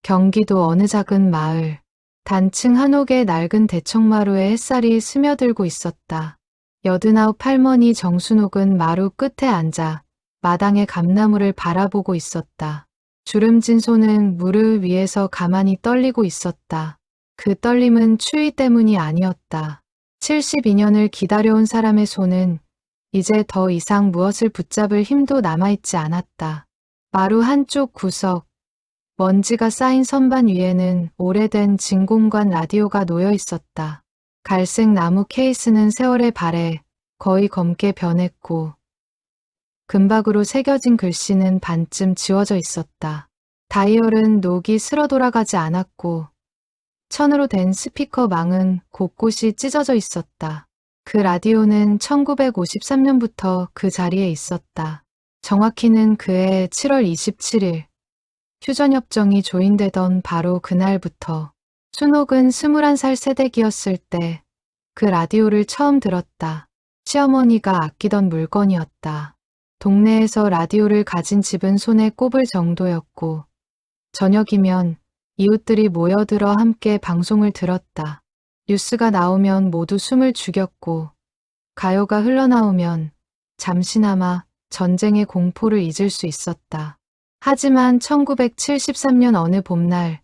경기도 어느 작은 마을. 단층 한옥의 낡은 대청마루에 햇살이 스며들고 있었다. 89 할머니 정순옥은 마루 끝에 앉아 마당의 감나무를 바라보고 있었다. 주름진 손은 무릎 위에서 가만히 떨리고 있었다. 그 떨림은 추위 때문이 아니었다. 72년을 기다려온 사람의 손은 이제 더 이상 무엇을 붙잡을 힘도 남아있지 않았다. 마루 한쪽 구석, 먼지가 쌓인 선반 위에는 오래된 진공관 라디오가 놓여 있었다. 갈색 나무 케이스는 세월의 발에 거의 검게 변했고 금박으로 새겨진 글씨는 반쯤 지워져 있었다. 다이얼은 녹이 슬어 돌아가지 않았고 천으로 된 스피커 망은 곳곳이 찢어져 있었다. 그 라디오는 1953년부터 그 자리에 있었다. 정확히는 그해 7월 27일 휴전협정이 조인되던 바로 그날부터. 순옥은 21살 새댁이었을 때 그 라디오를 처음 들었다. 시어머니가 아끼던 물건이었다. 동네에서 라디오를 가진 집은 손에 꼽을 정도였고 저녁이면 이웃들이 모여들어 함께 방송을 들었다. 뉴스가 나오면 모두 숨을 죽였고 가요가 흘러나오면 잠시나마 전쟁의 공포를 잊을 수 있었다. 하지만 1973년 어느 봄날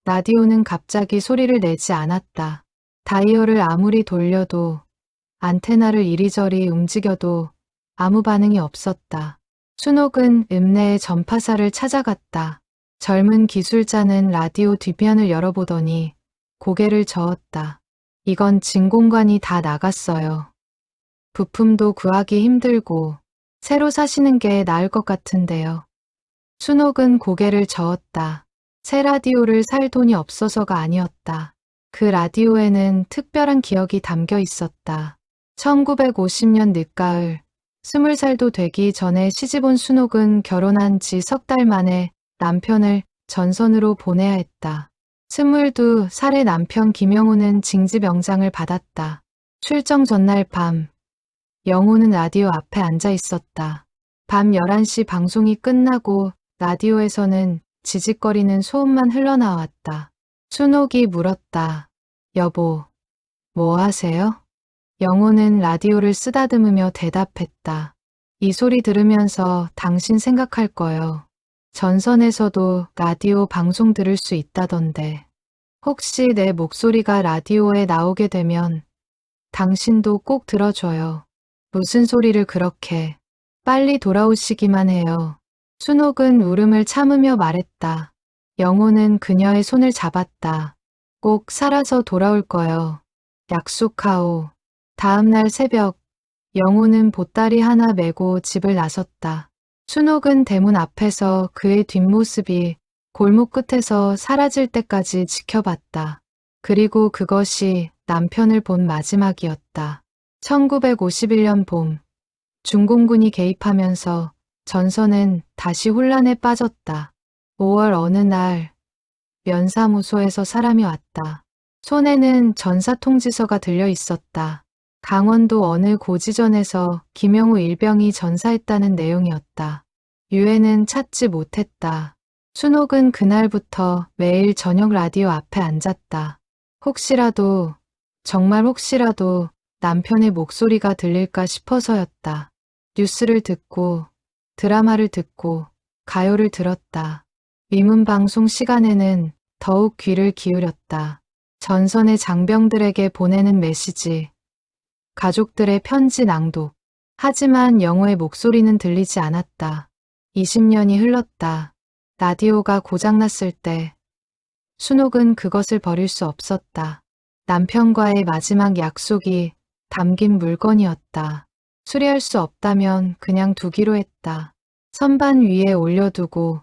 라디오는 갑자기 소리를 내지 않았다. 다이얼을 아무리 돌려도 안테나를 이리저리 움직여도 아무 반응이 없었다. 순옥은 읍내의 전파사를 찾아갔다. 젊은 기술자는 라디오 뒷면을 열어보더니 고개를 저었다. 이건 진공관이 다 나갔어요. 부품도 구하기 힘들고 새로 사시는 게 나을 것 같은데요. 순옥은 고개를 저었다. 새 라디오를 살 돈이 없어서가 아니었다. 그 라디오에는 특별한 기억이 담겨 있었다. 1950년 늦가을, 20살도 되기 전에 시집온 순옥은 결혼한 지 석 달 만에 남편을 전선으로 보내야 했다. 22살의 남편 김영호는 징집영장을 받았다. 출정 전날 밤, 영호는 라디오 앞에 앉아 있었다. 밤 11시 방송이 끝나고 라디오에서는 지직거리는 소음만 흘러나왔다. 순옥이 물었다. 여보, 뭐 하세요? 영호는 라디오를 쓰다듬으며 대답했다. 이 소리 들으면서 당신 생각할 거요. 전선에서도 라디오 방송 들을 수 있다던데. 혹시 내 목소리가 라디오에 나오게 되면 당신도 꼭 들어줘요. 무슨 소리를 그렇게. 빨리 돌아오시기만 해요. 순옥은 울음을 참으며 말했다. 영호는 그녀의 손을 잡았다. 꼭 살아서 돌아올 거요. 약속하오. 다음 날 새벽, 영호는 보따리 하나 메고 집을 나섰다. 순옥은 대문 앞에서 그의 뒷모습이 골목 끝에서 사라질 때까지 지켜봤다. 그리고 그것이 남편을 본 마지막이었다. 1951년 봄, 중공군이 개입하면서 전선은 다시 혼란에 빠졌다. 5월 어느 날, 면사무소에서 사람이 왔다. 손에는 전사통지서가 들려 있었다. 강원도 어느 고지전에서 김영우 일병이 전사했다는 내용이었다. 유해는 찾지 못했다. 순옥은 그날부터 매일 저녁 라디오 앞에 앉았다. 혹시라도, 정말 혹시라도 남편의 목소리가 들릴까 싶어서였다. 뉴스를 듣고, 드라마를 듣고, 가요를 들었다. 위문 방송 시간에는 더욱 귀를 기울였다. 전선의 장병들에게 보내는 메시지, 가족들의 편지 낭독. 하지만 영호의 목소리는 들리지 않았다. 20년이 흘렀다. 라디오가 고장났을 때 순옥은 그것을 버릴 수 없었다. 남편과의 마지막 약속이 담긴 물건이었다. 수리할 수 없다면 그냥 두기로 했다. 선반 위에 올려두고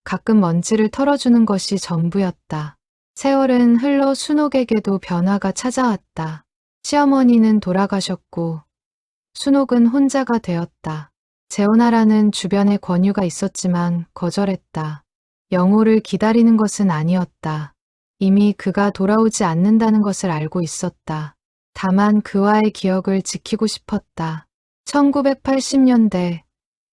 가끔 먼지를 털어주는 것이 전부였다. 세월은 흘러 순옥에게도 변화가 찾아왔다. 시어머니는 돌아가셨고 순옥은 혼자가 되었다. 재혼하라는 주변의 권유가 있었지만 거절했다. 영호를 기다리는 것은 아니었다. 이미 그가 돌아오지 않는다는 것을 알고 있었다. 다만 그와의 기억을 지키고 싶었다. 1980년대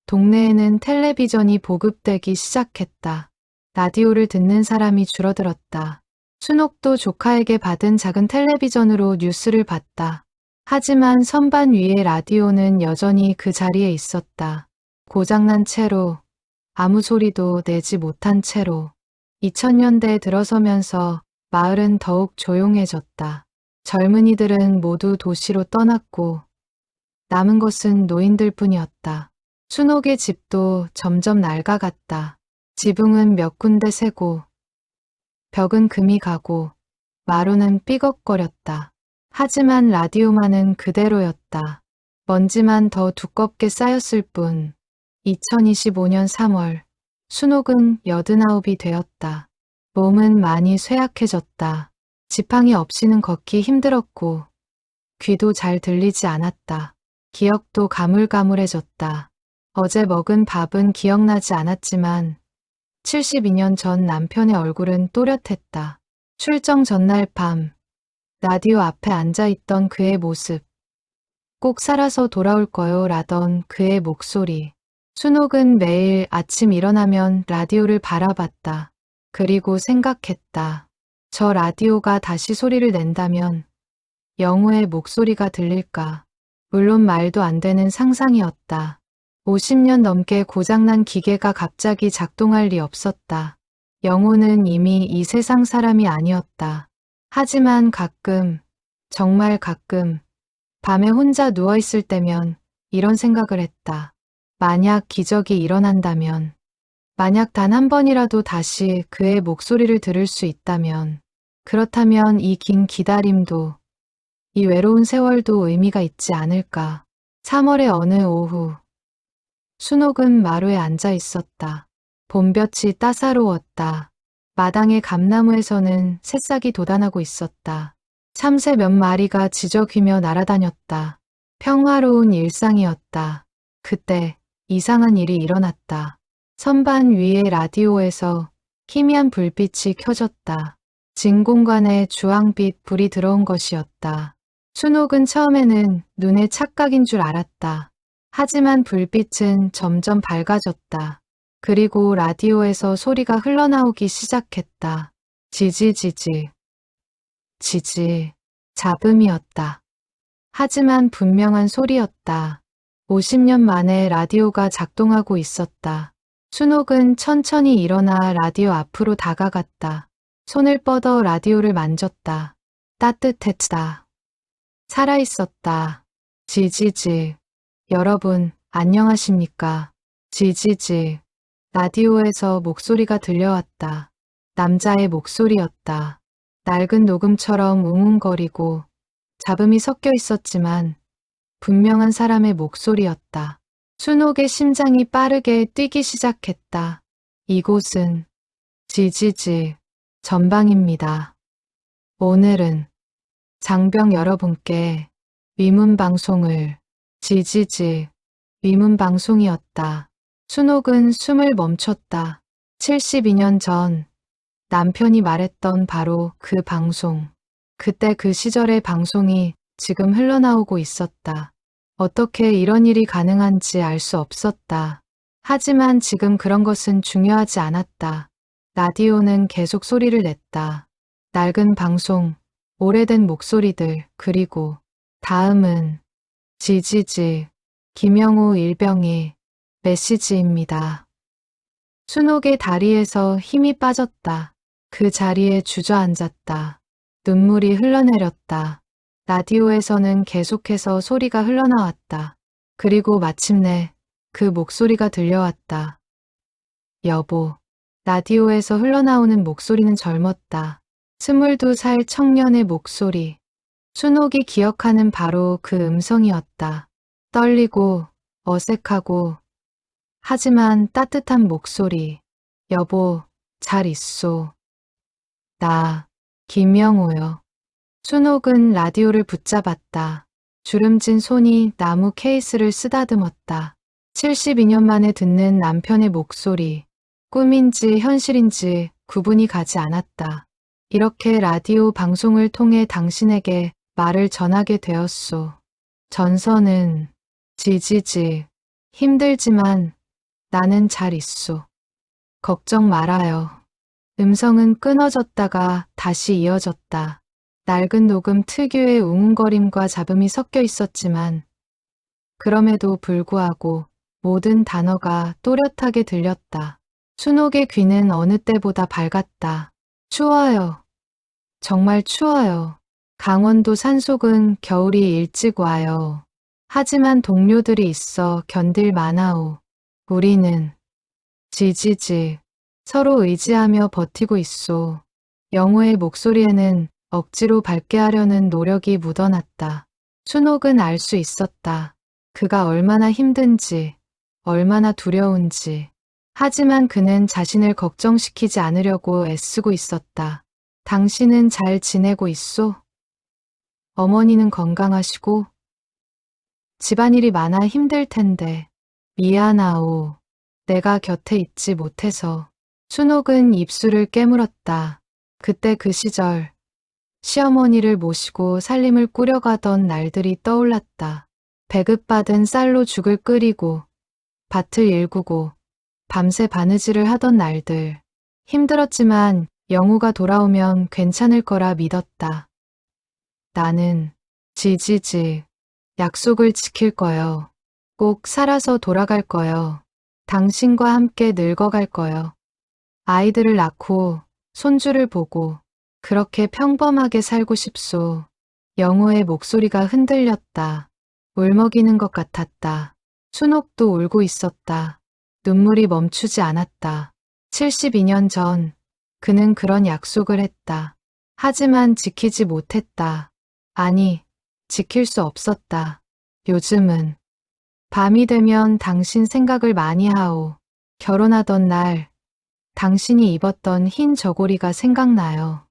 동네에는 텔레비전이 보급되기 시작했다. 라디오를 듣는 사람이 줄어들었다. 순옥도 조카에게 받은 작은 텔레비전으로 뉴스를 봤다. 하지만 선반 위의 라디오는 여전히 그 자리에 있었다. 고장난 채로, 아무 소리도 내지 못한 채로. 2000년대에 들어서면서 마을은 더욱 조용해졌다. 젊은이들은 모두 도시로 떠났고 남은 것은 노인들뿐이었다. 순옥의 집도 점점 낡아갔다. 지붕은 몇 군데 새고 벽은 금이 가고 마루는 삐걱거렸다. 하지만 라디오만은 그대로였다. 먼지만 더 두껍게 쌓였을 뿐. 2025년 3월 순옥은 89이 되었다. 몸은 많이 쇠약해졌다. 지팡이 없이는 걷기 힘들었고 귀도 잘 들리지 않았다. 기억도 가물가물해졌다. 어제 먹은 밥은 기억나지 않았지만 72년 전 남편의 얼굴은 또렷했다. 출정 전날 밤 라디오 앞에 앉아있던 그의 모습. 꼭 살아서 돌아올 거요 라던 그의 목소리. 순옥은 매일 아침 일어나면 라디오를 바라봤다. 그리고 생각했다. 저 라디오가 다시 소리를 낸다면 영우의 목소리가 들릴까? 물론 말도 안 되는 상상이었다. 50년 넘게 고장난 기계가 갑자기 작동할 리 없었다. 영우는 이미 이 세상 사람이 아니었다. 하지만 가끔, 정말 가끔, 밤에 혼자 누워있을 때면 이런 생각을 했다. 만약 기적이 일어난다면, 만약 단 한 번이라도 다시 그의 목소리를 들을 수 있다면, 그렇다면 이 긴 기다림도, 이 외로운 세월도 의미가 있지 않을까. 3월의 어느 오후, 순옥은 마루에 앉아 있었다. 봄볕이 따사로웠다. 마당의 감나무에서는 새싹이 돋아나고 있었다. 참새 몇 마리가 지저귀며 날아다녔다. 평화로운 일상이었다. 그때 이상한 일이 일어났다. 선반 위의 라디오에서 희미한 불빛이 켜졌다. 진공관에 주황빛 불이 들어온 것이었다. 순옥은 처음에는 눈의 착각인 줄 알았다. 하지만 불빛은 점점 밝아졌다. 그리고 라디오에서 소리가 흘러나오기 시작했다. 지지지지. 지지. 잡음이었다. 하지만 분명한 소리였다. 50년 만에 라디오가 작동하고 있었다. 순옥은 천천히 일어나 라디오 앞으로 다가갔다. 손을 뻗어 라디오를 만졌다. 따뜻했다. 살아있었다. 지지지. 여러분, 안녕하십니까? 지지지. 라디오에서 목소리가 들려왔다. 남자의 목소리였다. 낡은 녹음처럼 웅웅거리고 잡음이 섞여 있었지만 분명한 사람의 목소리였다. 순옥의 심장이 빠르게 뛰기 시작했다. 이곳은 지지지 전방입니다. 오늘은 장병 여러분께 위문방송을 지지지 위문방송이었다. 순옥은 숨을 멈췄다. 72년 전 남편이 말했던 바로 그 방송. 그때 그 시절의 방송이 지금 흘러나오고 있었다. 어떻게 이런 일이 가능한지 알 수 없었다. 하지만 지금 그런 것은 중요하지 않았다. 라디오는 계속 소리를 냈다. 낡은 방송, 오래된 목소리들, 그리고 다음은 지지지, 김영우 일병의 메시지입니다. 순옥의 다리에서 힘이 빠졌다. 그 자리에 주저앉았다. 눈물이 흘러내렸다. 라디오에서는 계속해서 소리가 흘러나왔다. 그리고 마침내 그 목소리가 들려왔다. 여보. 라디오에서 흘러나오는 목소리는 젊었다. 22살 청년의 목소리. 순옥이 기억하는 바로 그 음성이었다. 떨리고 어색하고 하지만 따뜻한 목소리. 여보, 잘 있소. 나, 김영호요. 순옥은 라디오를 붙잡았다. 주름진 손이 나무 케이스를 쓰다듬었다. 72년 만에 듣는 남편의 목소리. 꿈인지 현실인지 구분이 가지 않았다. 이렇게 라디오 방송을 통해 당신에게 말을 전하게 되었소. 전선은 지지지. 힘들지만 나는 잘 있소. 걱정 말아요. 음성은 끊어졌다가 다시 이어졌다. 낡은 녹음 특유의 웅웅거림과 잡음이 섞여 있었지만 그럼에도 불구하고 모든 단어가 또렷하게 들렸다. 춘옥의 귀는 어느 때보다 밝았다. 추워요. 정말 추워요. 강원도 산속은 겨울이 일찍 와요. 하지만 동료들이 있어 견딜 만하오. 우리는 지지지 서로 의지하며 버티고 있소. 영호의 목소리에는 억지로 밝게 하려는 노력이 묻어났다. 춘옥은 알 수 있었다. 그가 얼마나 힘든지, 얼마나 두려운지. 하지만 그는 자신을 걱정시키지 않으려고 애쓰고 있었다. 당신은 잘 지내고 있소? 어머니는 건강하시고? 집안일이 많아 힘들 텐데. 미안하오. 내가 곁에 있지 못해서. 춘옥은 입술을 깨물었다. 그때 그 시절, 시어머니를 모시고 살림을 꾸려가던 날들이 떠올랐다. 배급받은 쌀로 죽을 끓이고, 밭을 일구고, 밤새 바느질을 하던 날들. 힘들었지만 영우가 돌아오면 괜찮을 거라 믿었다. 나는 지지지 약속을 지킬 거요. 꼭 살아서 돌아갈 거요. 당신과 함께 늙어갈 거요. 아이들을 낳고 손주를 보고 그렇게 평범하게 살고 싶소. 영호의 목소리가 흔들렸다. 울먹이는 것 같았다. 춘옥도 울고 있었다. 눈물이 멈추지 않았다. 72년 전 그는 그런 약속을 했다. 하지만 지키지 못했다. 아니, 지킬 수 없었다. 요즘은 밤이 되면 당신 생각을 많이 하오. 결혼하던 날 당신이 입었던 흰 저고리가 생각나요.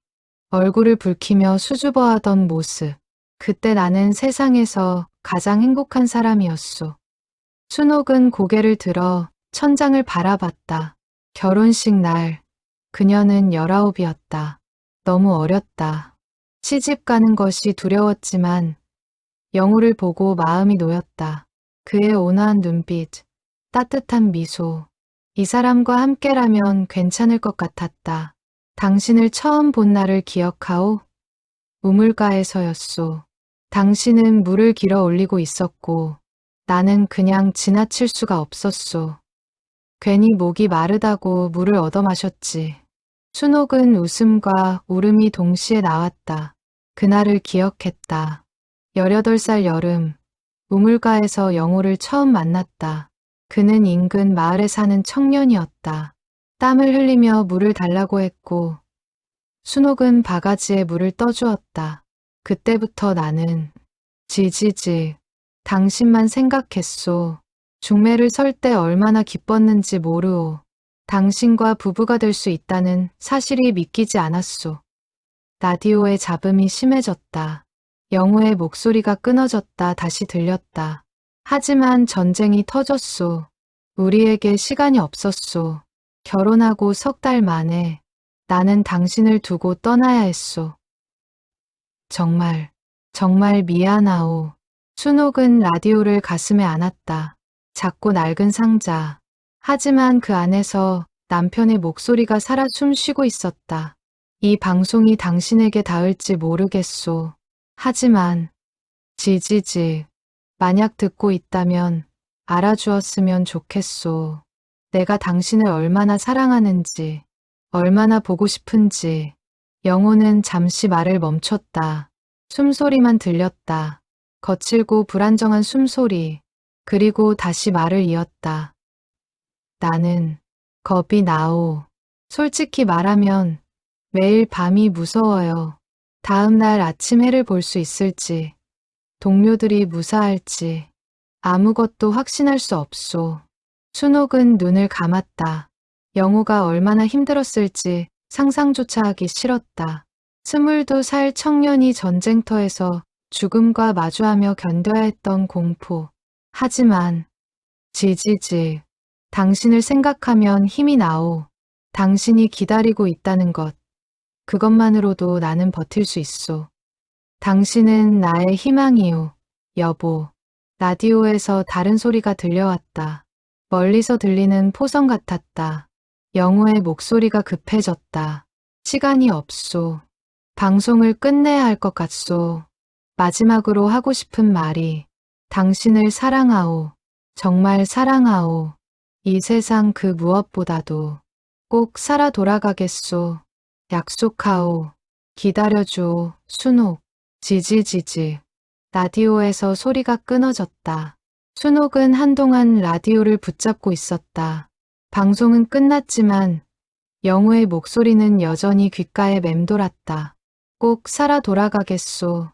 얼굴을 붉히며 수줍어하던 모습. 그때 나는 세상에서 가장 행복한 사람이었소. 춘옥은 고개를 들어 천장을 바라봤다. 결혼식 날 그녀는 19이었다. 너무 어렸다. 시집 가는 것이 두려웠지만 영우를 보고 마음이 놓였다. 그의 온화한 눈빛, 따뜻한 미소. 이 사람과 함께라면 괜찮을 것 같았다. 당신을 처음 본 날을 기억하오? 우물가에서였소. 당신은 물을 길어 올리고 있었고 나는 그냥 지나칠 수가 없었소. 괜히 목이 마르다고 물을 얻어 마셨지. 춘옥은 웃음과 울음이 동시에 나왔다. 그날을 기억했다. 18살 여름, 우물가에서 영호를 처음 만났다. 그는 인근 마을에 사는 청년이었다. 땀을 흘리며 물을 달라고 했고 춘옥은 바가지에 물을 떠주었다. 그때부터 나는 지지지 당신만 생각했소. 중매를 설 때 얼마나 기뻤는지 모르오. 당신과 부부가 될 수 있다는 사실이 믿기지 않았소. 라디오의 잡음이 심해졌다. 영우의 목소리가 끊어졌다 다시 들렸다. 하지만 전쟁이 터졌소. 우리에게 시간이 없었소. 결혼하고 석 달 만에 나는 당신을 두고 떠나야 했소. 정말 미안하오. 춘옥은 라디오를 가슴에 안았다. 작고 낡은 상자. 하지만 그 안에서 남편의 목소리가 살아 숨쉬고 있었다. 이 방송이 당신에게 닿을지 모르겠소. 하지만 지지지 만약 듣고 있다면 알아주었으면 좋겠소. 내가 당신을 얼마나 사랑하는지, 얼마나 보고 싶은지. 영호는 잠시 말을 멈췄다. 숨소리만 들렸다. 거칠고 불안정한 숨소리. 그리고 다시 말을 이었다. 나는 겁이 나오. 솔직히 말하면 매일 밤이 무서워요. 다음 날 아침 해를 볼 수 있을지, 동료들이 무사할지, 아무것도 확신할 수 없소. 춘옥은 눈을 감았다. 영호가 얼마나 힘들었을지 상상조차 하기 싫었다. 22살 청년이 전쟁터에서 죽음과 마주하며 견뎌야 했던 공포. 하지만 지지지 당신을 생각하면 힘이 나오. 당신이 기다리고 있다는 것. 그것만으로도 나는 버틸 수 있소. 당신은 나의 희망이오. 여보. 라디오에서 다른 소리가 들려왔다. 멀리서 들리는 포성 같았다. 영호의 목소리가 급해졌다. 시간이 없소. 방송을 끝내야 할 것 같소. 마지막으로 하고 싶은 말이 당신을 사랑하오. 정말 사랑하오. 이 세상 그 무엇보다도 꼭 살아 돌아가겠소. 약속하오. 기다려주오. 순옥. 지지지지. 라디오에서 소리가 끊어졌다. 순옥은 한동안 라디오를 붙잡고 있었다. 방송은 끝났지만 영호의 목소리는 여전히 귓가에 맴돌았다. 꼭 살아 돌아가겠소.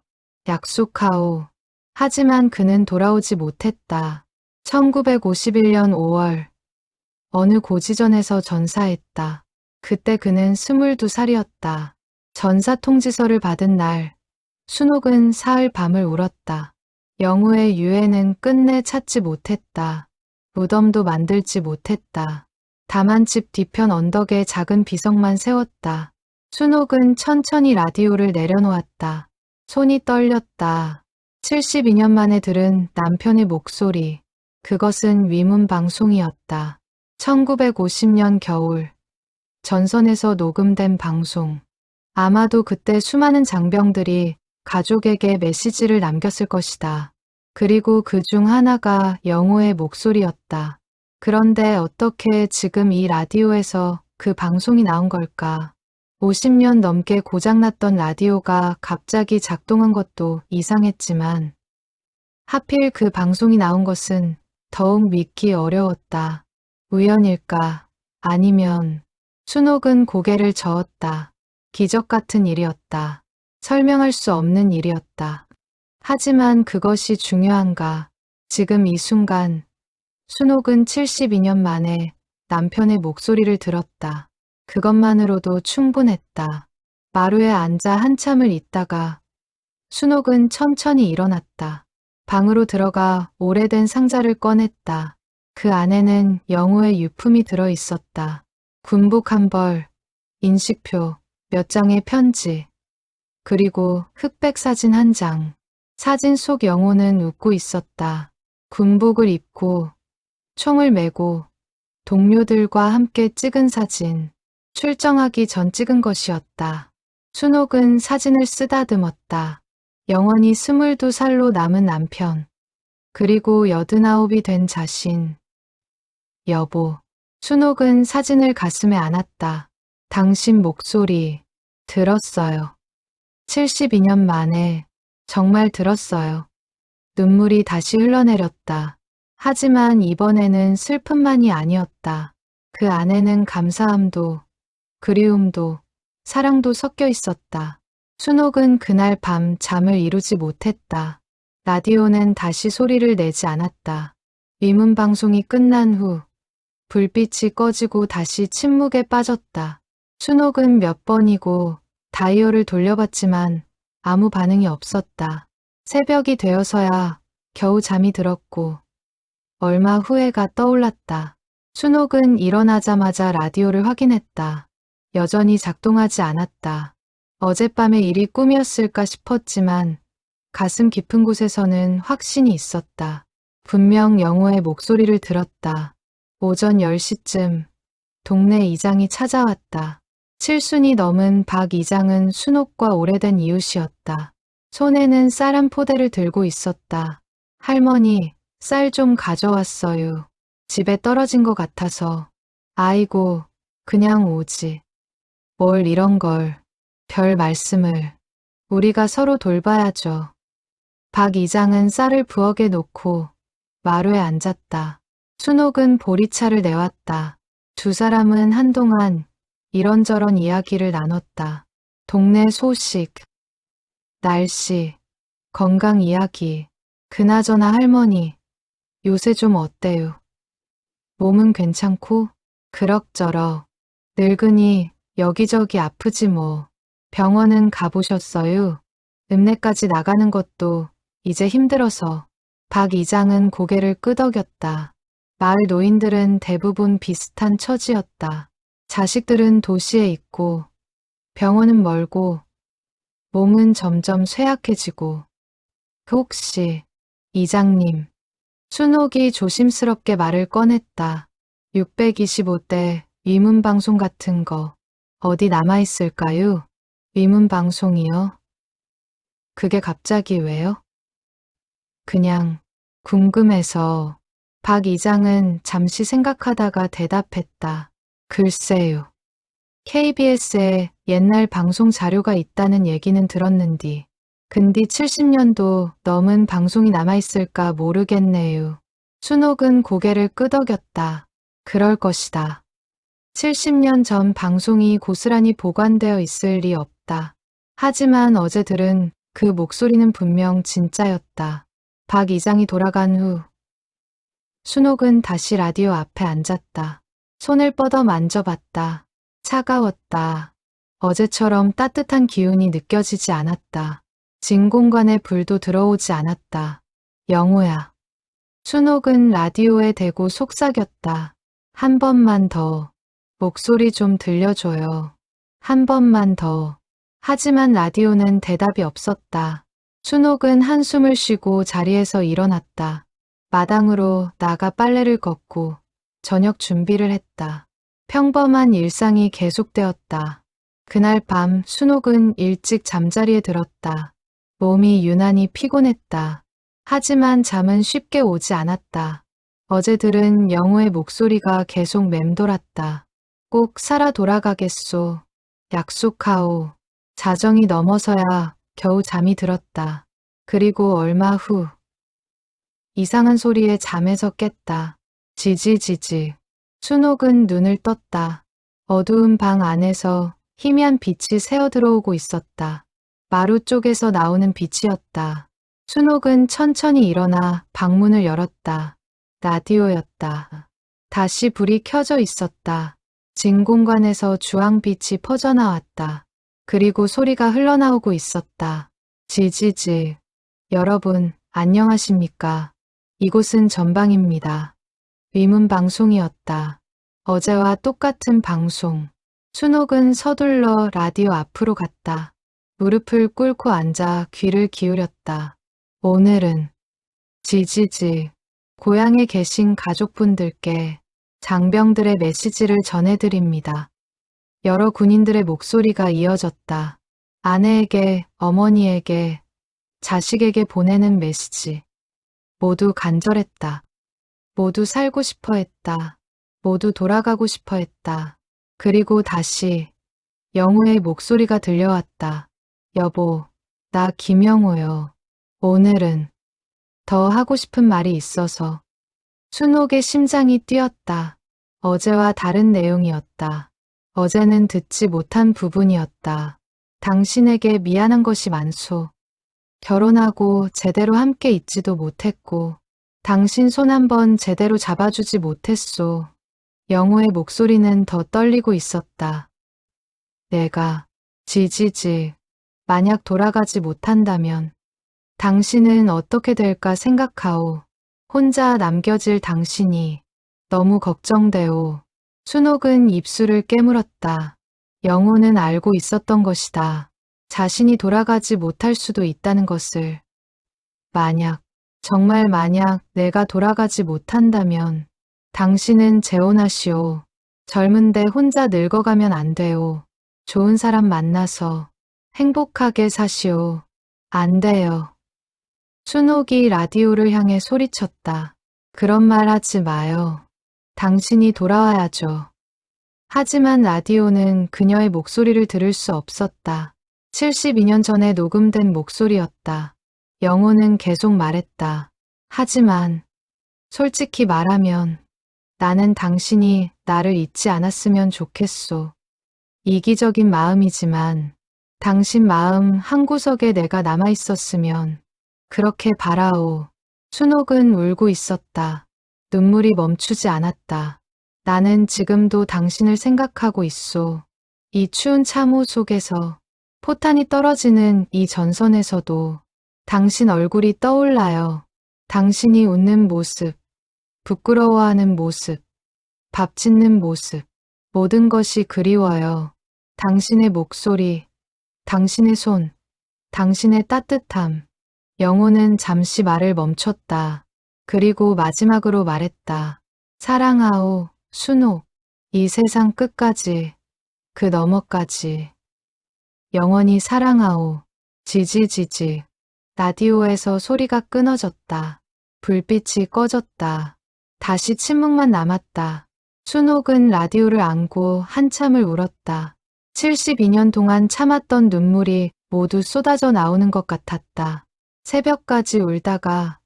약속하오. 하지만 그는 돌아오지 못했다. 1951년 5월 어느 고지전에서 전사했다. 그때 그는 22살이었다. 전사 통지서를 받은 날 순옥은 사흘 밤을 울었다. 영호의 유해는 끝내 찾지 못했다. 무덤도 만들지 못했다. 다만 집 뒤편 언덕에 작은 비석만 세웠다. 순옥은 천천히 라디오를 내려놓았다. 손이 떨렸다. 72년 만에 들은 남편의 목소리. 그것은 위문 방송이었다. 1950년 겨울. 전선에서 녹음된 방송. 아마도 그때 수많은 장병들이 가족에게 메시지를 남겼을 것이다. 그리고 그 중 하나가 영호의 목소리였다. 그런데 어떻게 지금 이 라디오에서 그 방송이 나온 걸까? 50년 넘게 고장났던 라디오가 갑자기 작동한 것도 이상했지만 하필 그 방송이 나온 것은 더욱 믿기 어려웠다. 우연일까? 아니면 순옥은 고개를 저었다. 기적 같은 일이었다. 설명할 수 없는 일이었다. 하지만 그것이 중요한가? 지금 이 순간 순옥은 72년 만에 남편의 목소리를 들었다. 그것만으로도 충분했다. 마루에 앉아 한참을 있다가 순옥은 천천히 일어났다. 방으로 들어가 오래된 상자를 꺼냈다. 그 안에는 영호의 유품이 들어 있었다. 군복 한 벌, 인식표, 몇 장의 편지, 그리고 흑백 사진 한 장. 사진 속 영호는 웃고 있었다. 군복을 입고 총을 메고 동료들과 함께 찍은 사진. 출정하기 전 찍은 것이었다. 순옥은 사진을 쓰다듬었다. 영원히 22살로 남은 남편. 그리고 89이 된 자신. 여보. 순옥은 사진을 가슴에 안았다. 당신 목소리 들었어요. 72년 만에 정말 들었어요. 눈물이 다시 흘러내렸다. 하지만 이번에는 슬픔만이 아니었다. 그 안에는 감사함도, 그리움도, 사랑도 섞여 있었다. 순옥은 그날 밤 잠을 이루지 못했다. 라디오는 다시 소리를 내지 않았다. 위문 방송이 끝난 후 불빛이 꺼지고 다시 침묵에 빠졌다. 순옥은 몇 번이고 다이얼을 돌려봤지만 아무 반응이 없었다. 새벽이 되어서야 겨우 잠이 들었고 얼마 후에가 떠올랐다. 순옥은 일어나자마자 라디오를 확인했다. 여전히 작동하지 않았다. 어젯밤의 일이 꿈이었을까 싶었지만 가슴 깊은 곳에서는 확신이 있었다. 분명 영호의 목소리를 들었다. 오전 10시쯤 동네 이장이 찾아왔다. 7순이 넘은 박 이장은 순옥과 오래된 이웃이었다. 손에는 쌀 한 포대를 들고 있었다. 할머니, 쌀 좀 가져왔어요. 집에 떨어진 것 같아서. 아이고, 그냥 오지. 뭘 이런 걸, 별 말씀을. 우리가 서로 돌봐야죠. 박 이장은 쌀을 부엌에 놓고 마루에 앉았다. 순옥은 보리차를 내왔다. 두 사람은 한동안 이런저런 이야기를 나눴다. 동네 소식, 날씨, 건강 이야기. 그나저나 할머니, 요새 좀 어때요? 몸은 괜찮고? 그럭저럭. 늙으니 여기저기 아프지 뭐. 병원은 가보셨어요? 읍내까지 나가는 것도 이제 힘들어서. 박 이장은 고개를 끄덕였다. 마을 노인들은 대부분 비슷한 처지였다. 자식들은 도시에 있고 병원은 멀고 몸은 점점 쇠약해지고. 혹시 이장님. 순옥이 조심스럽게 말을 꺼냈다. 625대 위문 방송 같은 거 어디 남아있을까요? 위문 방송이요? 그게 갑자기 왜요? 그냥 궁금해서. 박 이장은 잠시 생각하다가 대답했다. 글쎄요. KBS에 옛날 방송 자료가 있다는 얘기는 들었는디. 근디 70년도 넘은 방송이 남아있을까 모르겠네요. 순옥은 고개를 끄덕였다. 그럴 것이다. 70년 전 방송이 고스란히 보관되어 있을 리 없다. 하지만 어제 들은 그 목소리는 분명 진짜였다. 박 이장이 돌아간 후 순옥은 다시 라디오 앞에 앉았다. 손을 뻗어 만져봤다. 차가웠다. 어제처럼 따뜻한 기운이 느껴지지 않았다. 진공관에 불도 들어오지 않았다. 영호야. 순옥은 라디오에 대고 속삭였다. 한 번만 더. 목소리 좀 들려줘요. 한 번만 더. 하지만 라디오는 대답이 없었다. 순옥은 한숨을 쉬고 자리에서 일어났다. 마당으로 나가 빨래를 걷고 저녁 준비를 했다. 평범한 일상이 계속되었다. 그날 밤 순옥은 일찍 잠자리에 들었다. 몸이 유난히 피곤했다. 하지만 잠은 쉽게 오지 않았다. 어제 들은 영호의 목소리가 계속 맴돌았다. 꼭 살아 돌아가겠소. 약속하오. 자정이 넘어서야 겨우 잠이 들었다. 그리고 얼마 후 이상한 소리에 잠에서 깼다. 지지지지. 순옥은 눈을 떴다. 어두운 방 안에서 희미한 빛이 새어 들어오고 있었다. 마루 쪽에서 나오는 빛이었다. 순옥은 천천히 일어나 방문을 열었다. 라디오였다. 다시 불이 켜져 있었다. 진공관에서 주황빛이 퍼져나왔다. 그리고 소리가 흘러나오고 있었다. 지지지. 여러분, 안녕하십니까? 이곳은 전방입니다. 위문 방송이었다. 어제와 똑같은 방송. 순옥은 서둘러 라디오 앞으로 갔다. 무릎을 꿇고 앉아 귀를 기울였다. 오늘은 지지지. 고향에 계신 가족분들께 장병들의 메시지를 전해드립니다. 여러 군인들의 목소리가 이어졌다. 아내에게, 어머니에게, 자식에게 보내는 메시지. 모두 간절했다. 모두 살고 싶어 했다. 모두 돌아가고 싶어 했다. 그리고 다시 영호의 목소리가 들려왔다. 여보, 나 김영호요. 오늘은 더 하고 싶은 말이 있어서. 순옥의 심장이 뛰었다. 어제와 다른 내용이었다. 어제는 듣지 못한 부분이었다. 당신에게 미안한 것이 많소. 결혼하고 제대로 함께 있지도 못했고 당신 손 한 번 제대로 잡아주지 못했소. 영호의 목소리는 더 떨리고 있었다. 내가 지지지. 만약 돌아가지 못한다면 당신은 어떻게 될까 생각하오. 혼자 남겨질 당신이 너무 걱정되오. 순옥은 입술을 깨물었다. 영호는 알고 있었던 것이다. 자신이 돌아가지 못할 수도 있다는 것을. 만약, 정말 만약 내가 돌아가지 못한다면 당신은 재혼하시오. 젊은데 혼자 늙어가면 안 돼요. 좋은 사람 만나서 행복하게 사시오. 안 돼요. 순옥이 라디오를 향해 소리쳤다. 그런 말 하지 마요. 당신이 돌아와야죠. 하지만 라디오는 그녀의 목소리를 들을 수 없었다. 72년 전에 녹음된 목소리였다. 영호는 계속 말했다. 하지만 솔직히 말하면 나는 당신이 나를 잊지 않았으면 좋겠소. 이기적인 마음이지만 당신 마음 한구석에 내가 남아있었으면 그렇게 바라오. 순옥은 울고 있었다. 눈물이 멈추지 않았다. 나는 지금도 당신을 생각하고 있소. 이 추운 참호 속에서 포탄이 떨어지는 이 전선에서도 당신 얼굴이 떠올라요. 당신이 웃는 모습, 부끄러워하는 모습, 밥 짓는 모습, 모든 것이 그리워요. 당신의 목소리, 당신의 손, 당신의 따뜻함. 영호는 잠시 말을 멈췄다. 그리고 마지막으로 말했다. 사랑하오, 순옥. 이 세상 끝까지, 그 너머까지. 영원히 사랑하오. 지지지지. 라디오에서 소리가 끊어졌다. 불빛이 꺼졌다. 다시 침묵만 남았다. 순옥은 라디오를 안고 한참을 울었다. 72년 동안 참았던 눈물이 모두 쏟아져 나오는 것 같았다. 새벽까지 울다가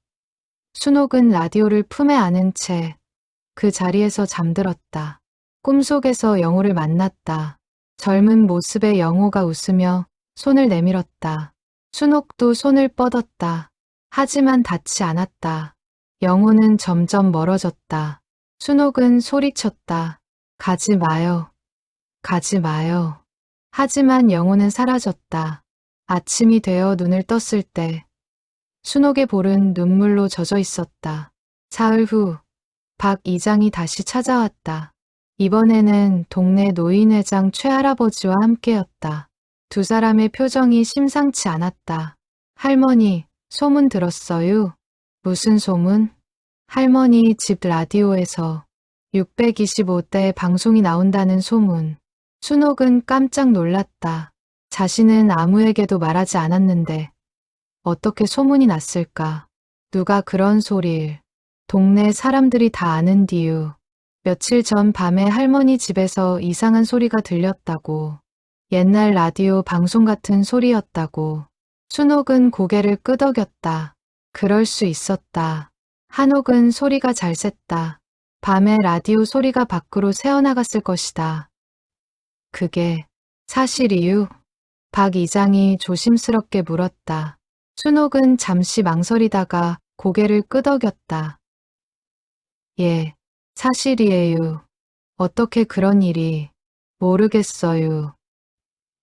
순옥은 라디오를 품에 안은 채 그 자리에서 잠들었다. 꿈속에서 영호를 만났다. 젊은 모습의 영호가 웃으며 손을 내밀었다. 순옥도 손을 뻗었다. 하지만 닿지 않았다. 영호는 점점 멀어졌다. 순옥은 소리쳤다. 가지 마요. 가지 마요. 하지만 영호는 사라졌다. 아침이 되어 눈을 떴을 때 순옥의 볼은 눈물로 젖어 있었다. 사흘 후 박 이장이 다시 찾아왔다. 이번에는 동네 노인회장 최할아버지와 함께였다. 두 사람의 표정이 심상치 않았다. 할머니, 소문 들었어요? 무슨 소문? 할머니 집 라디오에서 625대 방송이 나온다는 소문. 순옥은 깜짝 놀랐다. 자신은 아무에게도 말하지 않았는데 어떻게 소문이 났을까? 누가 그런 소리를? 동네 사람들이 다 아는디유. 며칠 전 밤에 할머니 집에서 이상한 소리가 들렸다고. 옛날 라디오 방송 같은 소리였다고. 순옥은 고개를 끄덕였다. 그럴 수 있었다. 한옥은 소리가 잘 샜다. 밤에 라디오 소리가 밖으로 새어나갔을 것이다. 그게 사실이유? 박 이장이 조심스럽게 물었다. 순옥은 잠시 망설이다가 고개를 끄덕였다. 예, 사실이에요. 어떻게 그런 일이? 모르겠어요.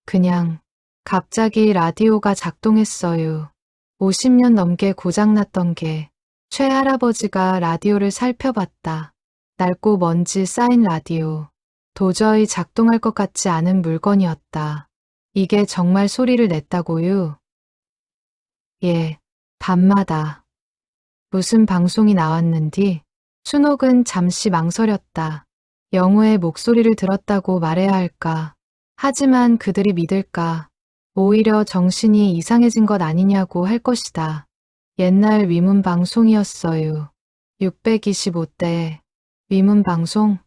그냥 갑자기 라디오가 작동했어요. 50년 넘게 고장났던 게 최할아버지가 라디오를 살펴봤다. 낡고 먼지 쌓인 라디오. 도저히 작동할 것 같지 않은 물건이었다. 이게 정말 소리를 냈다고요? 예, 밤마다. 무슨 방송이 나왔는디? 순옥은 잠시 망설였다. 영호의 목소리를 들었다고 말해야 할까? 하지만 그들이 믿을까? 오히려 정신이 이상해진 것 아니냐고 할 것이다. 옛날 위문 방송이었어요. 625대 위문 방송?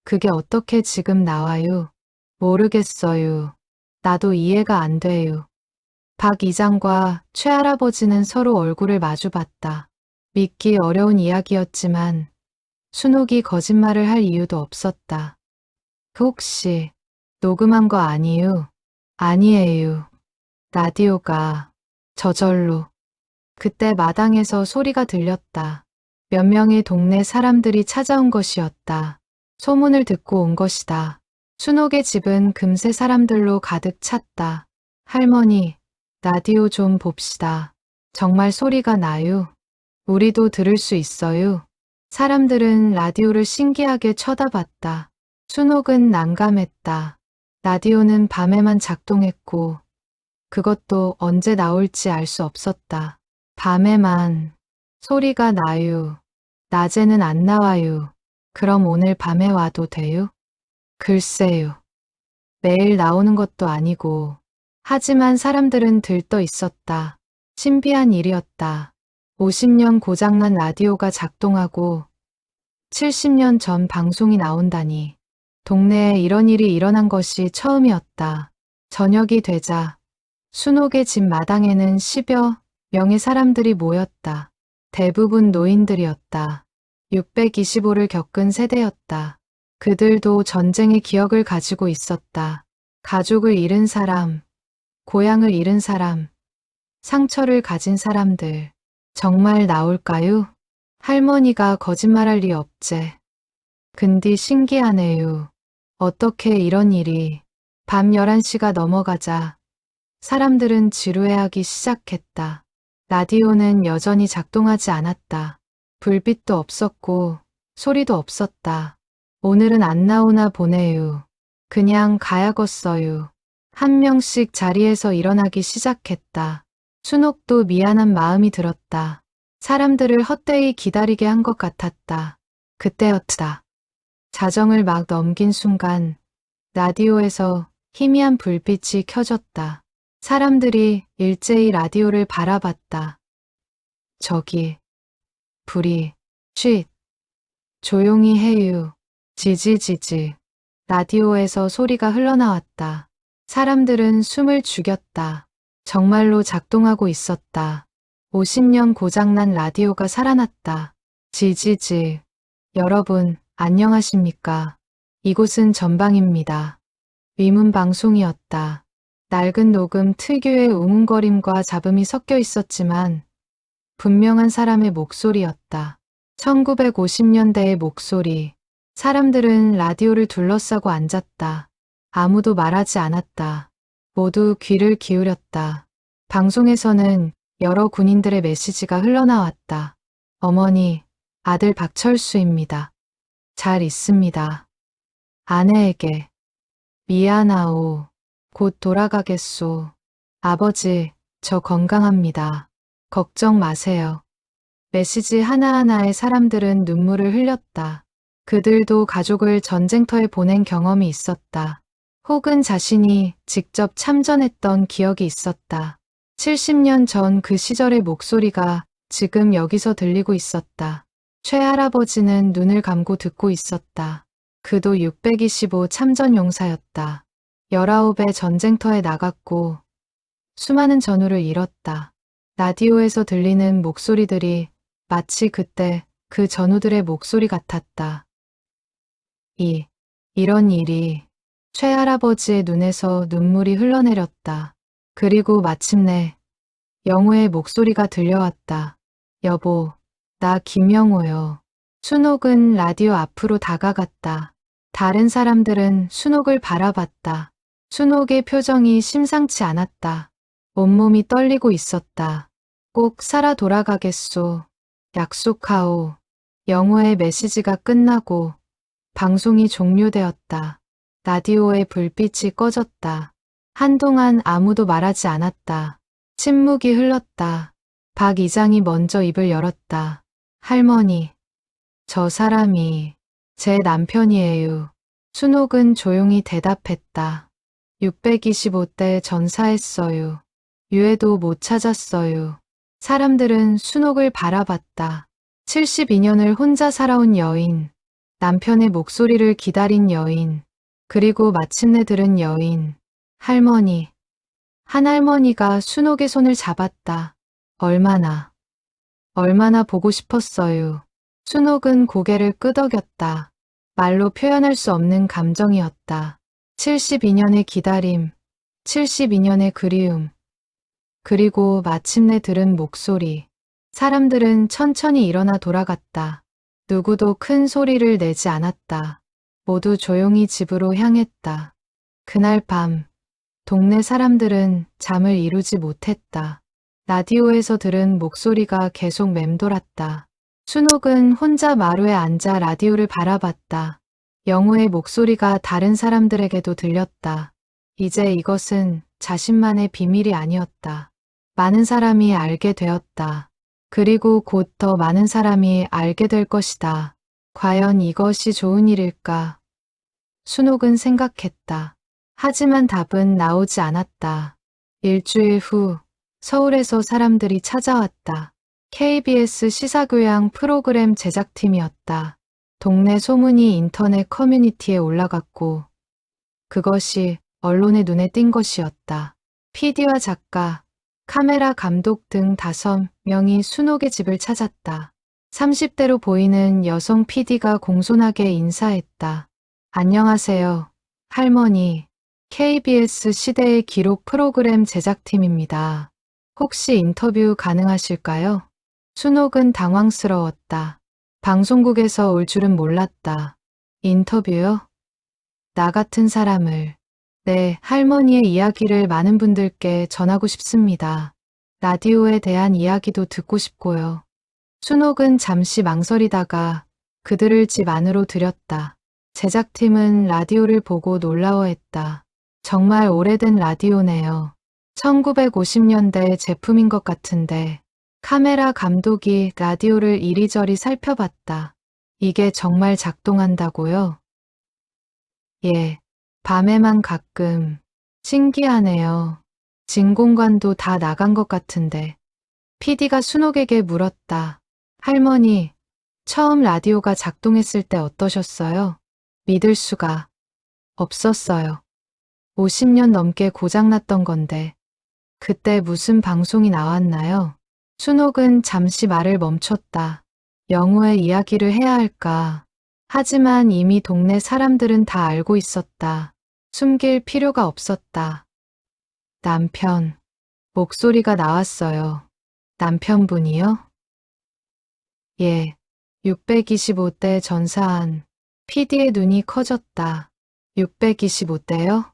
그게 어떻게 지금 나와요? 모르겠어요. 나도 이해가 안 돼요. 박 이장과 최할아버지는 서로 얼굴을 마주봤다. 믿기 어려운 이야기였지만 순옥이 거짓말을 할 이유도 없었다. 그 혹시 녹음한 거 아니유? 아니에요. 라디오가 저절로. 그때 마당에서 소리가 들렸다. 몇 명의 동네 사람들이 찾아온 것이었다. 소문을 듣고 온 것이다. 순옥의 집은 금세 사람들로 가득 찼다. 할머니, 라디오 좀 봅시다. 정말 소리가 나요? 우리도 들을 수 있어요? 사람들은 라디오를 신기하게 쳐다봤다. 순옥은 난감했다. 라디오는 밤에만 작동했고 그것도 언제 나올지 알 수 없었다. 밤에만 소리가 나요. 낮에는 안 나와요. 그럼 오늘 밤에 와도 돼요? 글쎄요. 매일 나오는 것도 아니고. 하지만 사람들은 들떠 있었다. 신비한 일이었다. 50년 고장난 라디오가 작동하고 70년 전 방송이 나온다니. 동네에 이런 일이 일어난 것이 처음이었다. 저녁이 되자 순옥의 집 마당에는 10여 명의 사람들이 모였다. 대부분 노인들이었다. 625를 겪은 세대였다. 그들도 전쟁의 기억을 가지고 있었다. 가족을 잃은 사람, 고향을 잃은 사람, 상처를 가진 사람들. 정말 나올까요? 할머니가 거짓말할 리 없제. 근데 신기하네요. 어떻게 이런 일이. 밤 11시가 넘어가자 사람들은 지루해하기 시작했다. 라디오는 여전히 작동하지 않았다. 불빛도 없었고 소리도 없었다. 오늘은 안 나오나 보네요. 그냥 가야겠어요. 한 명씩 자리에서 일어나기 시작했다. 순옥도 미안한 마음이 들었다. 사람들을 헛되이 기다리게 한 것 같았다. 그때였다. 자정을 막 넘긴 순간 라디오에서 희미한 불빛이 켜졌다. 사람들이 일제히 라디오를 바라봤다. 저기, 불이, 쉿, 조용히 해유, 지지지지. 라디오에서 소리가 흘러나왔다. 사람들은 숨을 죽였다. 정말로 작동하고 있었다. 50년 고장난 라디오가 살아났다. 지지지. 여러분, 안녕하십니까? 이곳은 전방입니다. 위문 방송이었다. 낡은 녹음 특유의 웅웅거림과 잡음이 섞여 있었지만 분명한 사람의 목소리였다. 1950년대의 목소리. 사람들은 라디오를 둘러싸고 앉았다. 아무도 말하지 않았다. 모두 귀를 기울였다. 방송에서는 여러 군인들의 메시지가 흘러나왔다. 어머니, 아들 박철수입니다. 잘 있습니다. 아내에게. 미안하오. 곧 돌아가겠소. 아버지, 저 건강합니다. 걱정 마세요. 메시지 하나하나에 사람들은 눈물을 흘렸다. 그들도 가족을 전쟁터에 보낸 경험이 있었다. 혹은 자신이 직접 참전했던 기억이 있었다. 70년 전 그 시절의 목소리가 지금 여기서 들리고 있었다. 최할아버지는 눈을 감고 듣고 있었다. 그도 625 참전 용사였다. 19의 전쟁터에 나갔고 수많은 전우를 잃었다. 라디오에서 들리는 목소리들이 마치 그때 그 전우들의 목소리 같았다. 이런 일이 최할아버지의 눈에서 눈물이 흘러내렸다. 그리고 마침내 영호의 목소리가 들려왔다. 여보, 나 김영호요. 순옥은 라디오 앞으로 다가갔다. 다른 사람들은 순옥을 바라봤다. 순옥의 표정이 심상치 않았다. 온몸이 떨리고 있었다. 꼭 살아 돌아가겠소. 약속하오. 영호의 메시지가 끝나고 방송이 종료되었다. 라디오의 불빛이 꺼졌다. 한동안 아무도 말하지 않았다. 침묵이 흘렀다. 박 이장이 먼저 입을 열었다. 할머니, 저 사람이 제 남편이에요. 순옥은 조용히 대답했다. 625대 전사했어요. 유해도 못 찾았어요. 사람들은 순옥을 바라봤다. 72년을 혼자 살아온 여인, 남편의 목소리를 기다린 여인, 그리고 마침내 들은 여인, 할머니. 한 할머니가 순옥의 손을 잡았다. 얼마나 보고 싶었어요. 순옥은 고개를 끄덕였다. 말로 표현할 수 없는 감정이었다. 72년의 기다림, 72년의 그리움, 그리고 마침내 들은 목소리. 사람들은 천천히 일어나 돌아갔다. 누구도 큰 소리를 내지 않았다. 모두 조용히 집으로 향했다. 그날 밤, 동네 사람들은 잠을 이루지 못했다. 라디오에서 들은 목소리가 계속 맴돌았다. 순옥은 혼자 마루에 앉아 라디오를 바라봤다. 영호의 목소리가 다른 사람들에게도 들렸다. 이제 이것은 자신만의 비밀이 아니었다. 많은 사람이 알게 되었다. 그리고 곧 더 많은 사람이 알게 될 것이다. 과연 이것이 좋은 일일까? 순옥은 생각했다. 하지만 답은 나오지 않았다. 일주일 후 서울에서 사람들이 찾아왔다. KBS 시사교양 프로그램 제작팀이었다. 동네 소문이 인터넷 커뮤니티에 올라갔고 그것이 언론의 눈에 띈 것이었다. PD와 작가, 카메라 감독 등 5명이 순옥의 집을 찾았다. 30대로 보이는 여성 PD가 공손하게 인사했다. 안녕하세요, 할머니. KBS 시대의 기록 프로그램 제작팀입니다. 혹시 인터뷰 가능하실까요? 순옥은 당황스러웠다. 방송국에서 올 줄은 몰랐다. 인터뷰요? 나 같은 사람을. 네, 할머니의 이야기를 많은 분들께 전하고 싶습니다. 라디오에 대한 이야기도 듣고 싶고요. 순옥은 잠시 망설이다가 그들을 집 안으로 들였다. 제작팀은 라디오를 보고 놀라워했다. 정말 오래된 라디오네요. 1950년대 제품인 것 같은데 카메라 감독이 라디오를 이리저리 살펴봤다. 이게 정말 작동한다고요? 예, 밤에만 가끔. 신기하네요. 진공관도 다 나간 것 같은데. PD가 순옥에게 물었다. 할머니, 처음 라디오가 작동했을 때 어떠셨어요? 믿을 수가 없었어요. 50년 넘게 고장났던 건데. 그때 무슨 방송이 나왔나요? 순옥은 잠시 말을 멈췄다. 영우의 이야기를 해야 할까? 하지만 이미 동네 사람들은 다 알고 있었다. 숨길 필요가 없었다. 남편. 목소리가 나왔어요. 남편분이요? 예. 625대 전사한. PD의 눈이 커졌다. 625대요?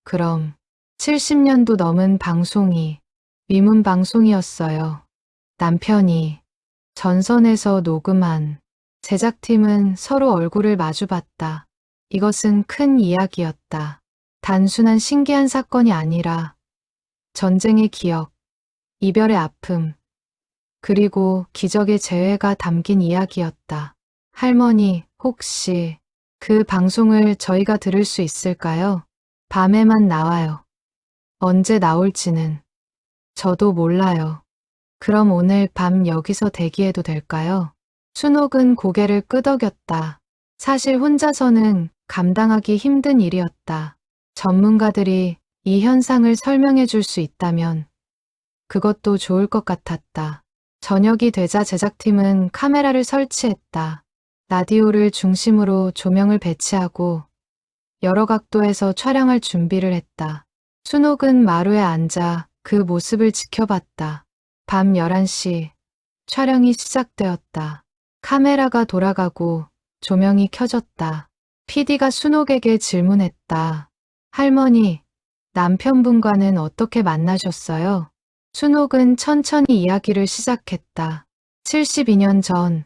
그럼 70년도 넘은 방송이 위문 방송이었어요. 남편이 전선에서 녹음한. 제작팀은 서로 얼굴을 마주봤다. 이것은 큰 이야기였다. 단순한 신기한 사건이 아니라 전쟁의 기억, 이별의 아픔, 그리고 기적의 재회가 담긴 이야기였다. 할머니, 혹시 그 방송을 저희가 들을 수 있을까요? 밤에만 나와요. 언제 나올지는 저도 몰라요. 그럼 오늘 밤 여기서 대기해도 될까요? 순옥은 고개를 끄덕였다. 사실 혼자서는 감당하기 힘든 일이었다. 전문가들이 이 현상을 설명해 줄 수 있다면 그것도 좋을 것 같았다. 저녁이 되자 제작팀은 카메라를 설치했다. 라디오를 중심으로 조명을 배치하고 여러 각도에서 촬영할 준비를 했다. 순옥은 마루에 앉아 그 모습을 지켜봤다. 밤 11시 촬영이 시작되었다. 카메라가 돌아가고 조명이 켜졌다. PD가 순옥에게 질문했다. 할머니, 남편분과는 어떻게 만나셨어요? 순옥은 천천히 이야기를 시작했다. 72년 전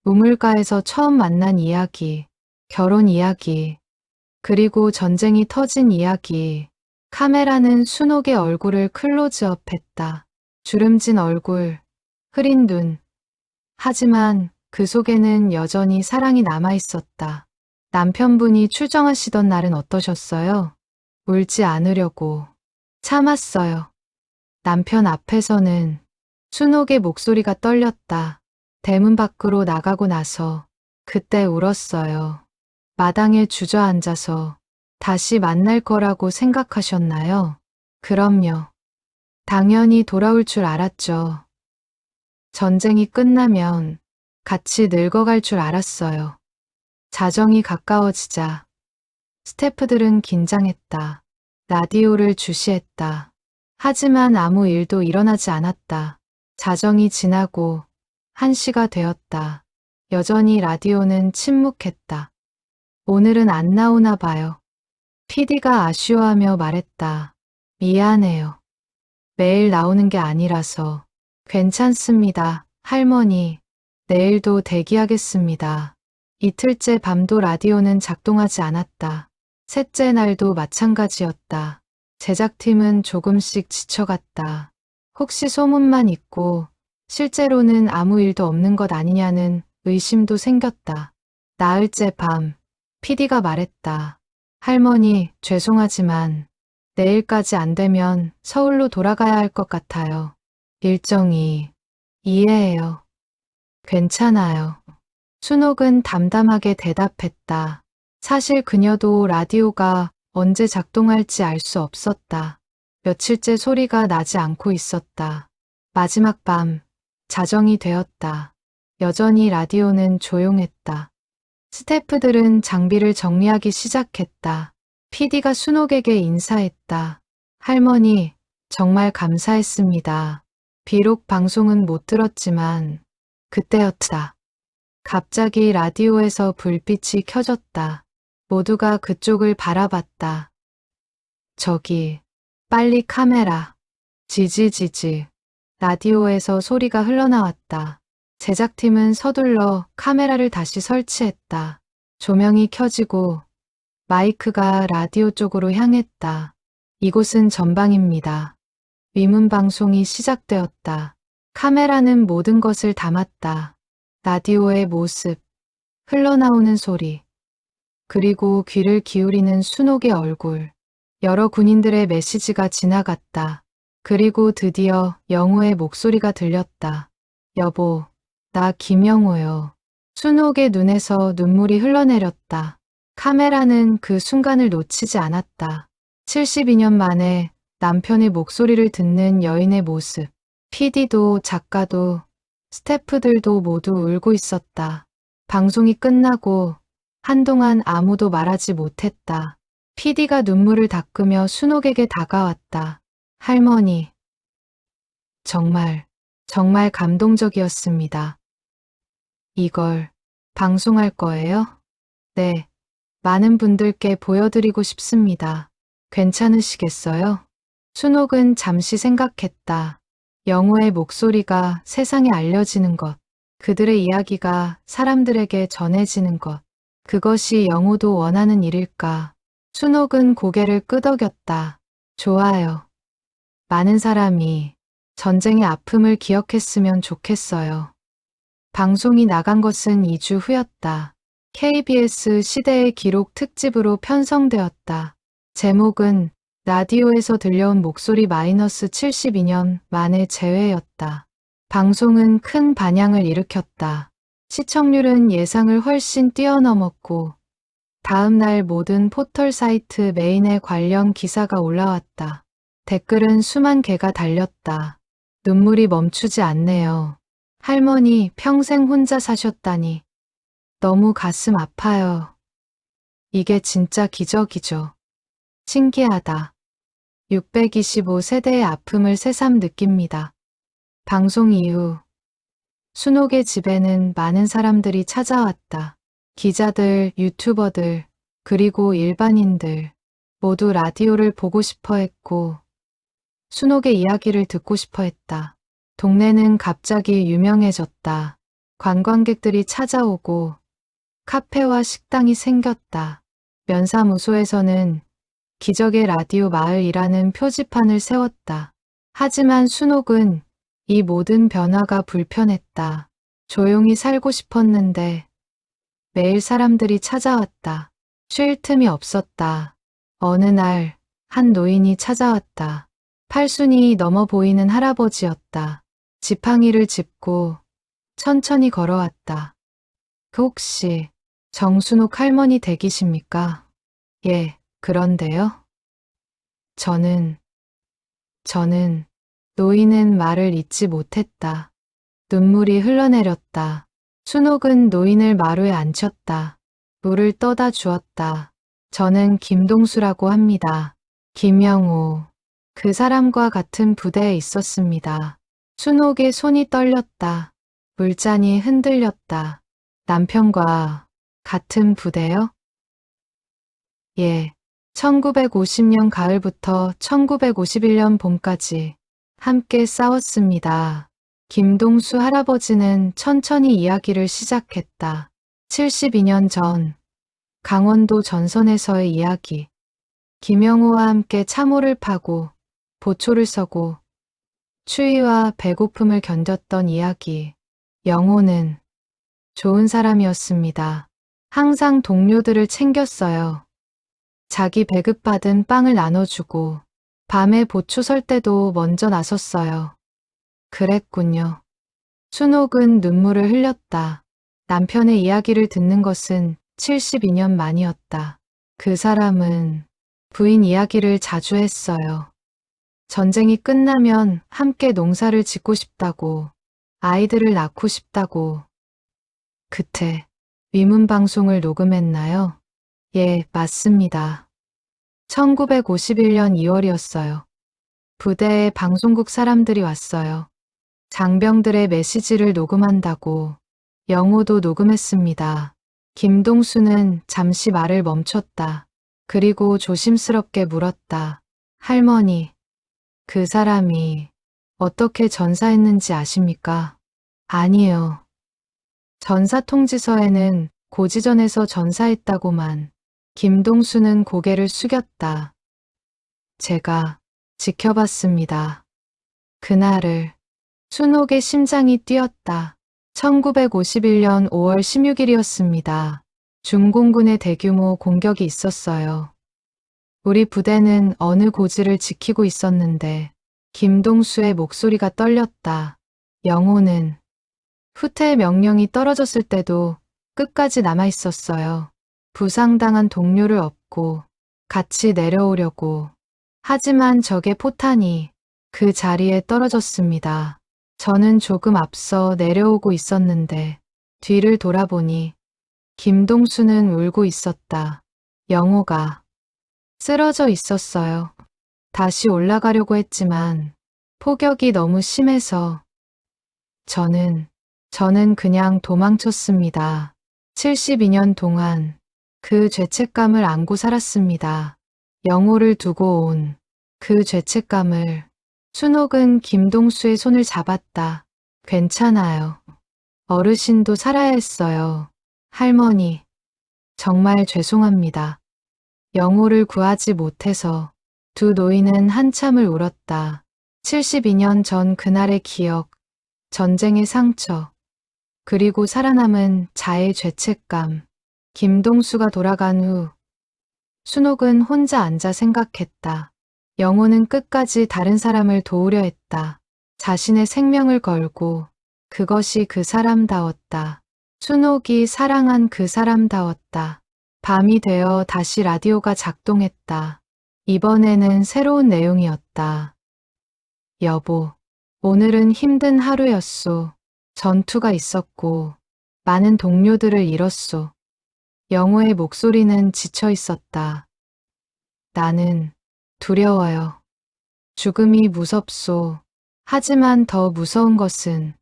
우물가에서 처음 만난 이야기, 결혼 이야기, 그리고 전쟁이 터진 이야기. 카메라는 순옥의 얼굴을 클로즈업했다. 주름진 얼굴, 흐린 눈. 하지만 그 속에는 여전히 사랑이 남아있었다. 남편분이 출정하시던 날은 어떠셨어요? 울지 않으려고 참았어요. 남편 앞에서는 순옥의 목소리가 떨렸다. 대문 밖으로 나가고 나서 그때 울었어요. 마당에 주저앉아서 다시 만날 거라고 생각하셨나요? 그럼요. 당연히 돌아올 줄 알았죠. 전쟁이 끝나면 같이 늙어갈 줄 알았어요. 자정이 가까워지자 스태프들은 긴장했다. 라디오를 주시했다. 하지만 아무 일도 일어나지 않았다. 자정이 지나고 1시가 되었다. 여전히 라디오는 침묵했다. 오늘은 안 나오나 봐요. PD가 아쉬워하며 말했다. 미안해요. 매일 나오는 게 아니라서. 괜찮습니다, 할머니. 내일도 대기하겠습니다. 이틀째 밤도 라디오는 작동하지 않았다. 셋째 날도 마찬가지였다. 제작팀은 조금씩 지쳐갔다. 혹시 소문만 있고 실제로는 아무 일도 없는 것 아니냐는 의심도 생겼다. 나흘째 밤, PD가 말했다. 할머니, 죄송하지만 내일까지 안 되면 서울로 돌아가야 할 것 같아요. 일정이. 이해해요. 괜찮아요. 순옥은 담담하게 대답했다. 사실 그녀도 라디오가 언제 작동할지 알 수 없었다. 며칠째 소리가 나지 않고 있었다. 마지막 밤, 자정이 되었다. 여전히 라디오는 조용했다. 스태프들은 장비를 정리하기 시작했다. PD가 순옥에게 인사했다. 할머니, 정말 감사했습니다. 비록 방송은 못 들었지만 그때였다. 갑자기 라디오에서 불빛이 켜졌다. 모두가 그쪽을 바라봤다. 저기, 빨리 카메라. 지지지지. 라디오에서 소리가 흘러나왔다. 제작팀은 서둘러 카메라를 다시 설치했다. 조명이 켜지고 마이크가 라디오 쪽으로 향했다. 이곳은 전방입니다. 위문 방송이 시작되었다. 카메라는 모든 것을 담았다. 라디오의 모습, 흘러나오는 소리, 그리고 귀를 기울이는 순옥의 얼굴. 여러 군인들의 메시지가 지나갔다. 그리고 드디어 영호의 목소리가 들렸다. 여보, 나 김영호요. 순옥의 눈에서 눈물이 흘러내렸다. 카메라는 그 순간을 놓치지 않았다. 72년 만에 남편의 목소리를 듣는 여인의 모습. PD도 작가도 스태프들도 모두 울고 있었다. 방송이 끝나고 한동안 아무도 말하지 못했다. PD가 눈물을 닦으며 순옥에게 다가왔다. 할머니, 정말 감동적이었습니다. 이걸 방송할 거예요? 네, 많은 분들께 보여드리고 싶습니다. 괜찮으시겠어요? 순옥은 잠시 생각했다. 영호의 목소리가 세상에 알려지는 것, 그들의 이야기가 사람들에게 전해지는 것, 그것이 영호도 원하는 일일까? 순옥은 고개를 끄덕였다. 좋아요. 많은 사람이 전쟁의 아픔을 기억했으면 좋겠어요. 방송이 나간 것은 2주 후였다. KBS 시대의 기록 특집으로 편성되었다. 제목은 라디오에서 들려온 목소리 -72년 만의 재회였다. 방송은 큰 반향을 일으켰다. 시청률은 예상을 훨씬 뛰어넘었고 다음 날 모든 포털 사이트 메인에 관련 기사가 올라왔다. 댓글은 수만 개가 달렸다. 눈물이 멈추지 않네요. 할머니 평생 혼자 사셨다니. 너무 가슴 아파요. 이게 진짜 기적이죠. 신기하다. 625세대의 아픔을 새삼 느낍니다. 방송 이후 순옥의 집에는 많은 사람들이 찾아왔다. 기자들, 유튜버들, 그리고 일반인들 모두 라디오를 보고 싶어 했고 순옥의 이야기를 듣고 싶어 했다. 동네는 갑자기 유명해졌다. 관광객들이 찾아오고 카페와 식당이 생겼다. 면사무소에서는 기적의 라디오 마을이라는 표지판을 세웠다. 하지만 순옥은 이 모든 변화가 불편했다. 조용히 살고 싶었는데 매일 사람들이 찾아왔다. 쉴 틈이 없었다. 어느 날 한 노인이 찾아왔다. 팔순이 넘어 보이는 할아버지였다. 지팡이를 짚고 천천히 걸어왔다. 그 혹시 정순옥 할머니 댁이십니까? 예, 그런데요. 저는 노인은 말을 잇지 못했다. 눈물이 흘러내렸다. 순옥은 노인을 마루에 앉혔다. 물을 떠다 주었다. 저는 김동수라고 합니다. 김영호. 그 사람과 같은 부대에 있었습니다. 순옥의 손이 떨렸다. 물잔이 흔들렸다. 남편과 같은 부대요? 예. 1950년 가을부터 1951년 봄까지 함께 싸웠습니다. 김동수 할아버지는 천천히 이야기를 시작했다. 72년 전 강원도 전선에서의 이야기. 김영호와 함께 참호를 파고 보초를 서고 추위와 배고픔을 견뎠던 이야기. 영호는 좋은 사람이었습니다. 항상 동료들을 챙겼어요. 자기 배급받은 빵을 나눠주고 밤에 보초 설 때도 먼저 나섰어요. 그랬군요. 순옥은 눈물을 흘렸다. 남편의 이야기를 듣는 것은 72년 만이었다. 그 사람은 부인 이야기를 자주 했어요. 전쟁이 끝나면 함께 농사를 짓고 싶다고, 아이들을 낳고 싶다고. 그때 위문방송을 녹음했나요? 예, 맞습니다. 1951년 2월이었어요. 부대에 방송국 사람들이 왔어요. 장병들의 메시지를 녹음한다고. 영호도 녹음했습니다. 김동수는 잠시 말을 멈췄다. 그리고 조심스럽게 물었다. 할머니, 그 사람이 어떻게 전사했는지 아십니까? 아니요. 전사통지서에는 고지전에서 전사했다고만. 김동수는 고개를 숙였다. 제가 지켜봤습니다. 그날을. 순옥의 심장이 뛰었다. 1951년 5월 16일이었습니다. 중공군의 대규모 공격이 있었어요. 우리 부대는 어느 고지를 지키고 있었는데 김동수의 목소리가 떨렸다. 영호는 후퇴의 명령이 떨어졌을 때도 끝까지 남아 있었어요. 부상당한 동료를 업고 같이 내려오려고. 하지만 적의 포탄이 그 자리에 떨어졌습니다. 저는 조금 앞서 내려오고 있었는데 뒤를 돌아보니 김동수는 울고 있었다. 영호가 쓰러져 있었어요. 다시 올라가려고 했지만 폭격이 너무 심해서 저는 그냥 도망쳤습니다. 72년 동안 그 죄책감을 안고 살았습니다. 영호를 두고 온 그 죄책감을. 순옥은 김동수의 손을 잡았다. 괜찮아요. 어르신도 살아야 했어요. 할머니, 정말 죄송합니다. 영호를 구하지 못해서 두 노인은 한참을 울었다. 72년 전 그날의 기억, 전쟁의 상처, 그리고 살아남은 자의 죄책감. 김동수가 돌아간 후 순옥은 혼자 앉아 생각했다. 영호는 끝까지 다른 사람을 도우려 했다. 자신의 생명을 걸고. 그것이 그 사람다웠다. 순옥이 사랑한 그 사람다웠다. 밤이 되어 다시 라디오가 작동했다. 이번에는 새로운 내용이었다. 여보, 오늘은 힘든 하루였소. 전투가 있었고 많은 동료들을 잃었소. 영호의 목소리는 지쳐 있었다. 나는 두려워요. 죽음이 무섭소. 하지만 더 무서운 것은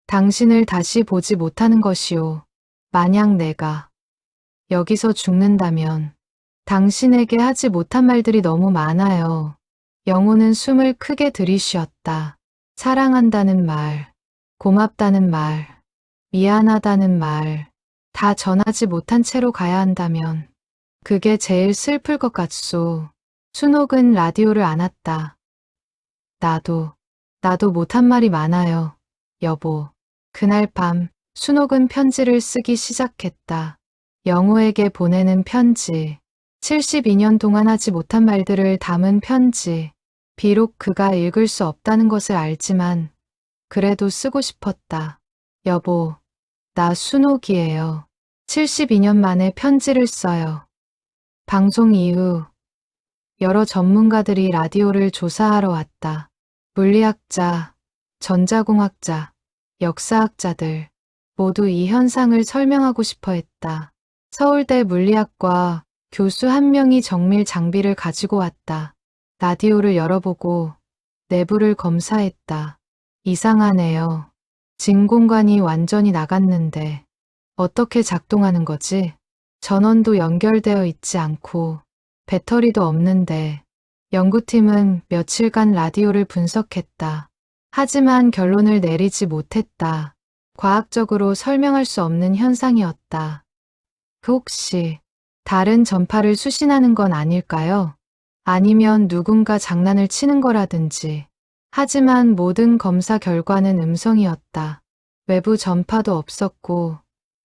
당신을 다시 보지 못하는 것이오. 만약 내가 여기서 죽는다면 당신에게 하지 못한 말들이 너무 많아요. 영호는 숨을 크게 들이쉬었다. 사랑한다는 말, 고맙다는 말, 미안하다는 말, 다 전하지 못한 채로 가야 한다면 그게 제일 슬플 것 같소. 순옥은 라디오를 안았다. 나도 못한 말이 많아요, 여보. 그날 밤 순옥은 편지를 쓰기 시작했다. 영호에게 보내는 편지. 72년 동안 하지 못한 말들을 담은 편지. 비록 그가 읽을 수 없다는 것을 알지만 그래도 쓰고 싶었다. 여보, 나 순옥이에요. 72년 만에 편지를 써요. 방송 이후 여러 전문가들이 라디오를 조사하러 왔다. 물리학자, 전자공학자, 역사학자들 모두 이 현상을 설명하고 싶어 했다. 서울대 물리학과 교수 한 명이 정밀 장비를 가지고 왔다. 라디오를 열어보고 내부를 검사했다. 이상하네요. 진공관이 완전히 나갔는데 어떻게 작동하는 거지? 전원도 연결되어 있지 않고 배터리도 없는데. 연구팀은 며칠간 라디오를 분석했다. 하지만 결론을 내리지 못했다. 과학적으로 설명할 수 없는 현상이었다. 혹시 다른 전파를 수신하는 건 아닐까요? 아니면 누군가 장난을 치는 거라든지. 하지만 모든 검사 결과는 음성이었다. 외부 전파도 없었고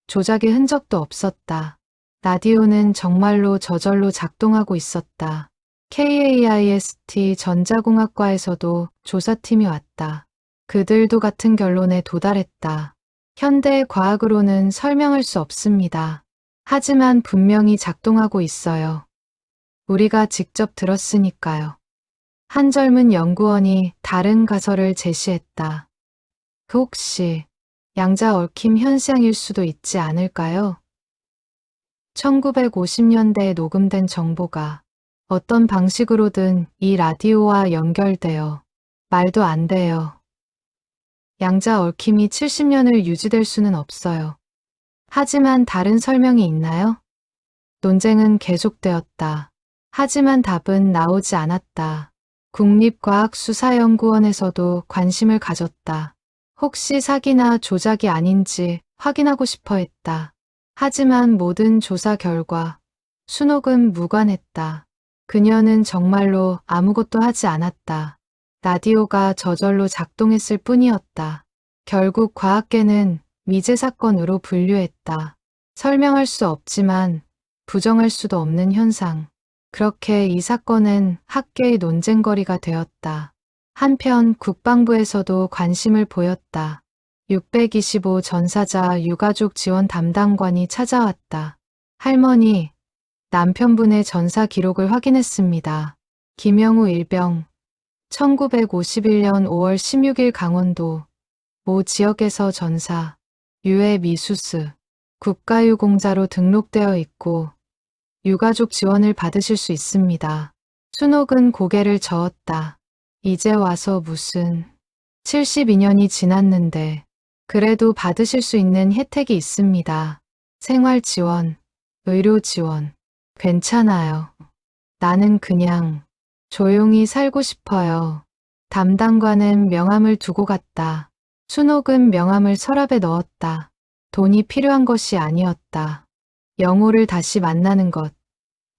조작의 흔적도 없었다. 라디오는 정말로 저절로 작동하고 있었다. KAIST 전자공학과에서도 조사팀이 왔다. 그들도 같은 결론에 도달했다. 현대의 과학으로는 설명할 수 없습니다. 하지만 분명히 작동하고 있어요. 우리가 직접 들었으니까요. 한 젊은 연구원이 다른 가설을 제시했다. 혹시 양자 얽힘 현상일 수도 있지 않을까요? 1950년대에 녹음된 정보가 어떤 방식으로든 이 라디오와 연결되어 말도 안 돼요. 양자 얽힘이 70년을 유지될 수는 없어요. 하지만 다른 설명이 있나요? 논쟁은 계속되었다. 하지만 답은 나오지 않았다. 국립과학수사연구원에서도 관심을 가졌다. 혹시 사기나 조작이 아닌지 확인하고 싶어 했다. 하지만 모든 조사 결과 순옥은 무관했다. 그녀는 정말로 아무것도 하지 않았다. 라디오가 저절로 작동했을 뿐이었다. 결국 과학계는 미제 사건으로 분류했다. 설명할 수 없지만 부정할 수도 없는 현상. 그렇게 이 사건은 학계의 논쟁거리가 되었다. 한편 국방부에서도 관심을 보였다. 625 전사자 유가족 지원 담당관이 찾아왔다. 할머니, 남편분의 전사 기록을 확인했습니다. 김영우 일병, 1951년 5월 16일 강원도 모 지역에서 전사, 유해 미수스, 국가유공자로 등록되어 있고 유가족 지원을 받으실 수 있습니다. 순옥은 고개를 저었다. 이제 와서 무슨 72년이 지났는데 그래도 받으실 수 있는 혜택이 있습니다. 생활지원, 의료지원. 괜찮아요. 나는 그냥 조용히 살고 싶어요. 담당관은 명함을 두고 갔다. 순옥은 명함을 서랍에 넣었다. 돈이 필요한 것이 아니었다. 영호를 다시 만나는 것.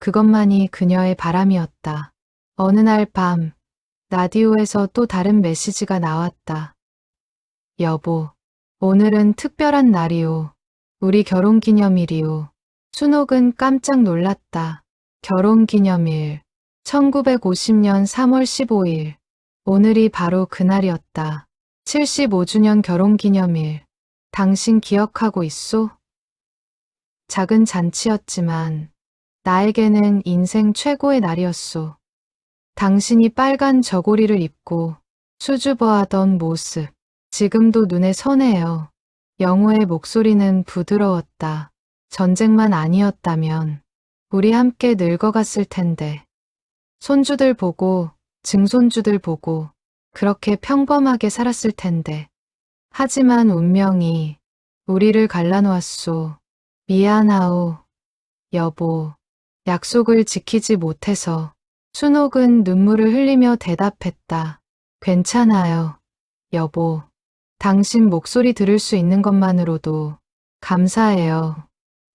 그것만이 그녀의 바람이었다. 어느 날 밤, 라디오에서 또 다른 메시지가 나왔다. 여보, 오늘은 특별한 날이오. 우리 결혼기념일이오. 순옥은 깜짝 놀랐다. 결혼기념일. 1950년 3월 15일. 오늘이 바로 그날이었다. 75주년 결혼기념일. 당신 기억하고 있소? 작은 잔치였지만 나에게는 인생 최고의 날이었소. 당신이 빨간 저고리를 입고 수줍어하던 모습. 지금도 눈에 선해요. 영호의 목소리는 부드러웠다. 전쟁만 아니었다면 우리 함께 늙어갔을 텐데. 손주들 보고, 증손주들 보고 그렇게 평범하게 살았을 텐데. 하지만 운명이 우리를 갈라놓았소. 미안하오, 여보. 약속을 지키지 못해서. 순옥은 눈물을 흘리며 대답했다. 괜찮아요, 여보. 당신 목소리 들을 수 있는 것만으로도 감사해요.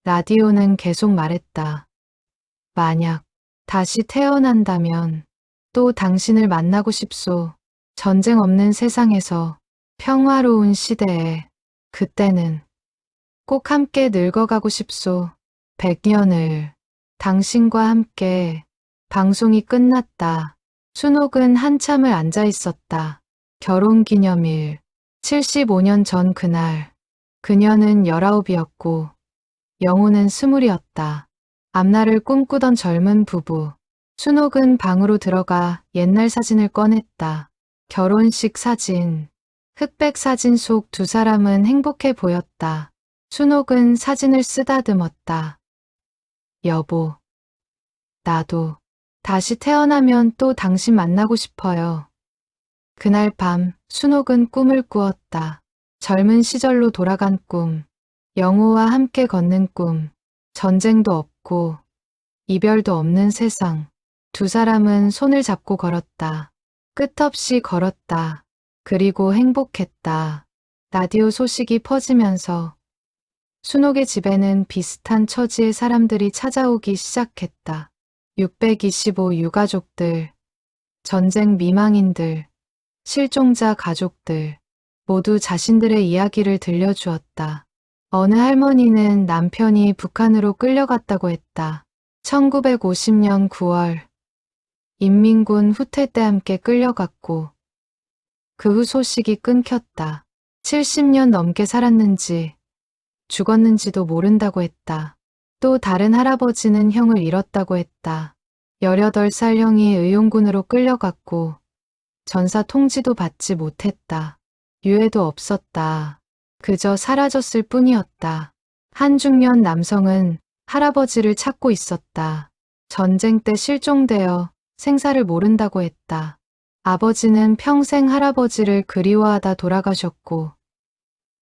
라디오는 계속 말했다. 만약 다시 태어난다면 또 당신을 만나고 싶소. 전쟁 없는 세상에서 평화로운 시대에 그때는 꼭 함께 늙어가고 싶소. 100년을 당신과 함께. 방송이 끝났다. 순옥은 한참을 앉아 있었다. 결혼기념일. 75년 전 그날. 그녀는 19이었고 영호는 20이었다. 앞날을 꿈꾸던 젊은 부부. 순옥은 방으로 들어가 옛날 사진을 꺼냈다. 결혼식 사진. 흑백 사진 속 두 사람은 행복해 보였다. 순옥은 사진을 쓰다듬었다. 여보, 나도 다시 태어나면 또 당신 만나고 싶어요. 그날 밤 순옥은 꿈을 꾸었다. 젊은 시절로 돌아간 꿈, 영호와 함께 걷는 꿈, 전쟁도 없고 이별도 없는 세상. 두 사람은 손을 잡고 걸었다. 끝없이 걸었다. 그리고 행복했다. 라디오 소식이 퍼지면서 순옥의 집에는 비슷한 처지의 사람들이 찾아오기 시작했다. 625 유가족들, 전쟁 미망인들, 실종자 가족들, 모두 자신들의 이야기를 들려주었다. 어느 할머니는 남편이 북한으로 끌려갔다고 했다. 1950년 9월, 인민군 후퇴 때 함께 끌려갔고, 그 후 소식이 끊겼다. 70년 넘게 살았는지, 죽었는지도 모른다고 했다. 또 다른 할아버지는 형을 잃었다고 했다. 18살 형이 의용군으로 끌려갔고 전사 통지도 받지 못했다. 유해도 없었다. 그저 사라졌을 뿐이었다. 한 중년 남성은 할아버지를 찾고 있었다. 전쟁 때 실종되어 생사를 모른다고 했다. 아버지는 평생 할아버지를 그리워하다 돌아가셨고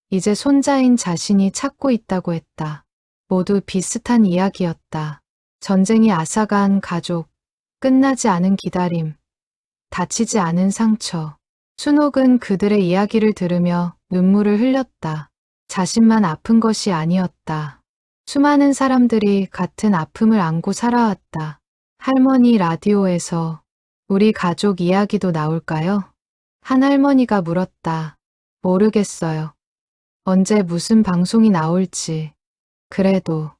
이제 손자인 자신이 찾고 있다고 했다. 모두 비슷한 이야기였다. 전쟁이 앗아간 가족, 끝나지 않은 기다림, 다치지 않은 상처. 순옥은 그들의 이야기를 들으며 눈물을 흘렸다. 자신만 아픈 것이 아니었다. 수많은 사람들이 같은 아픔을 안고 살아왔다. 할머니 라디오에서 우리 가족 이야기도 나올까요? 한 할머니가 물었다. 모르겠어요. 언제 무슨 방송이 나올지. 그래도,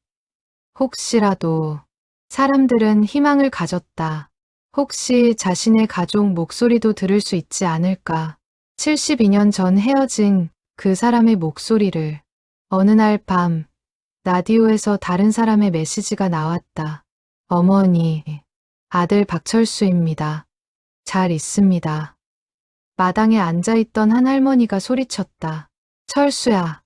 혹시라도, 사람들은 희망을 가졌다. 혹시 자신의 가족 목소리도 들을 수 있지 않을까. 72년 전 헤어진 그 사람의 목소리를 어느 날 밤 라디오에서 다른 사람의 메시지가 나왔다. 어머니, 아들 박철수입니다. 잘 있습니다. 마당에 앉아있던 한 할머니가 소리쳤다. 철수야,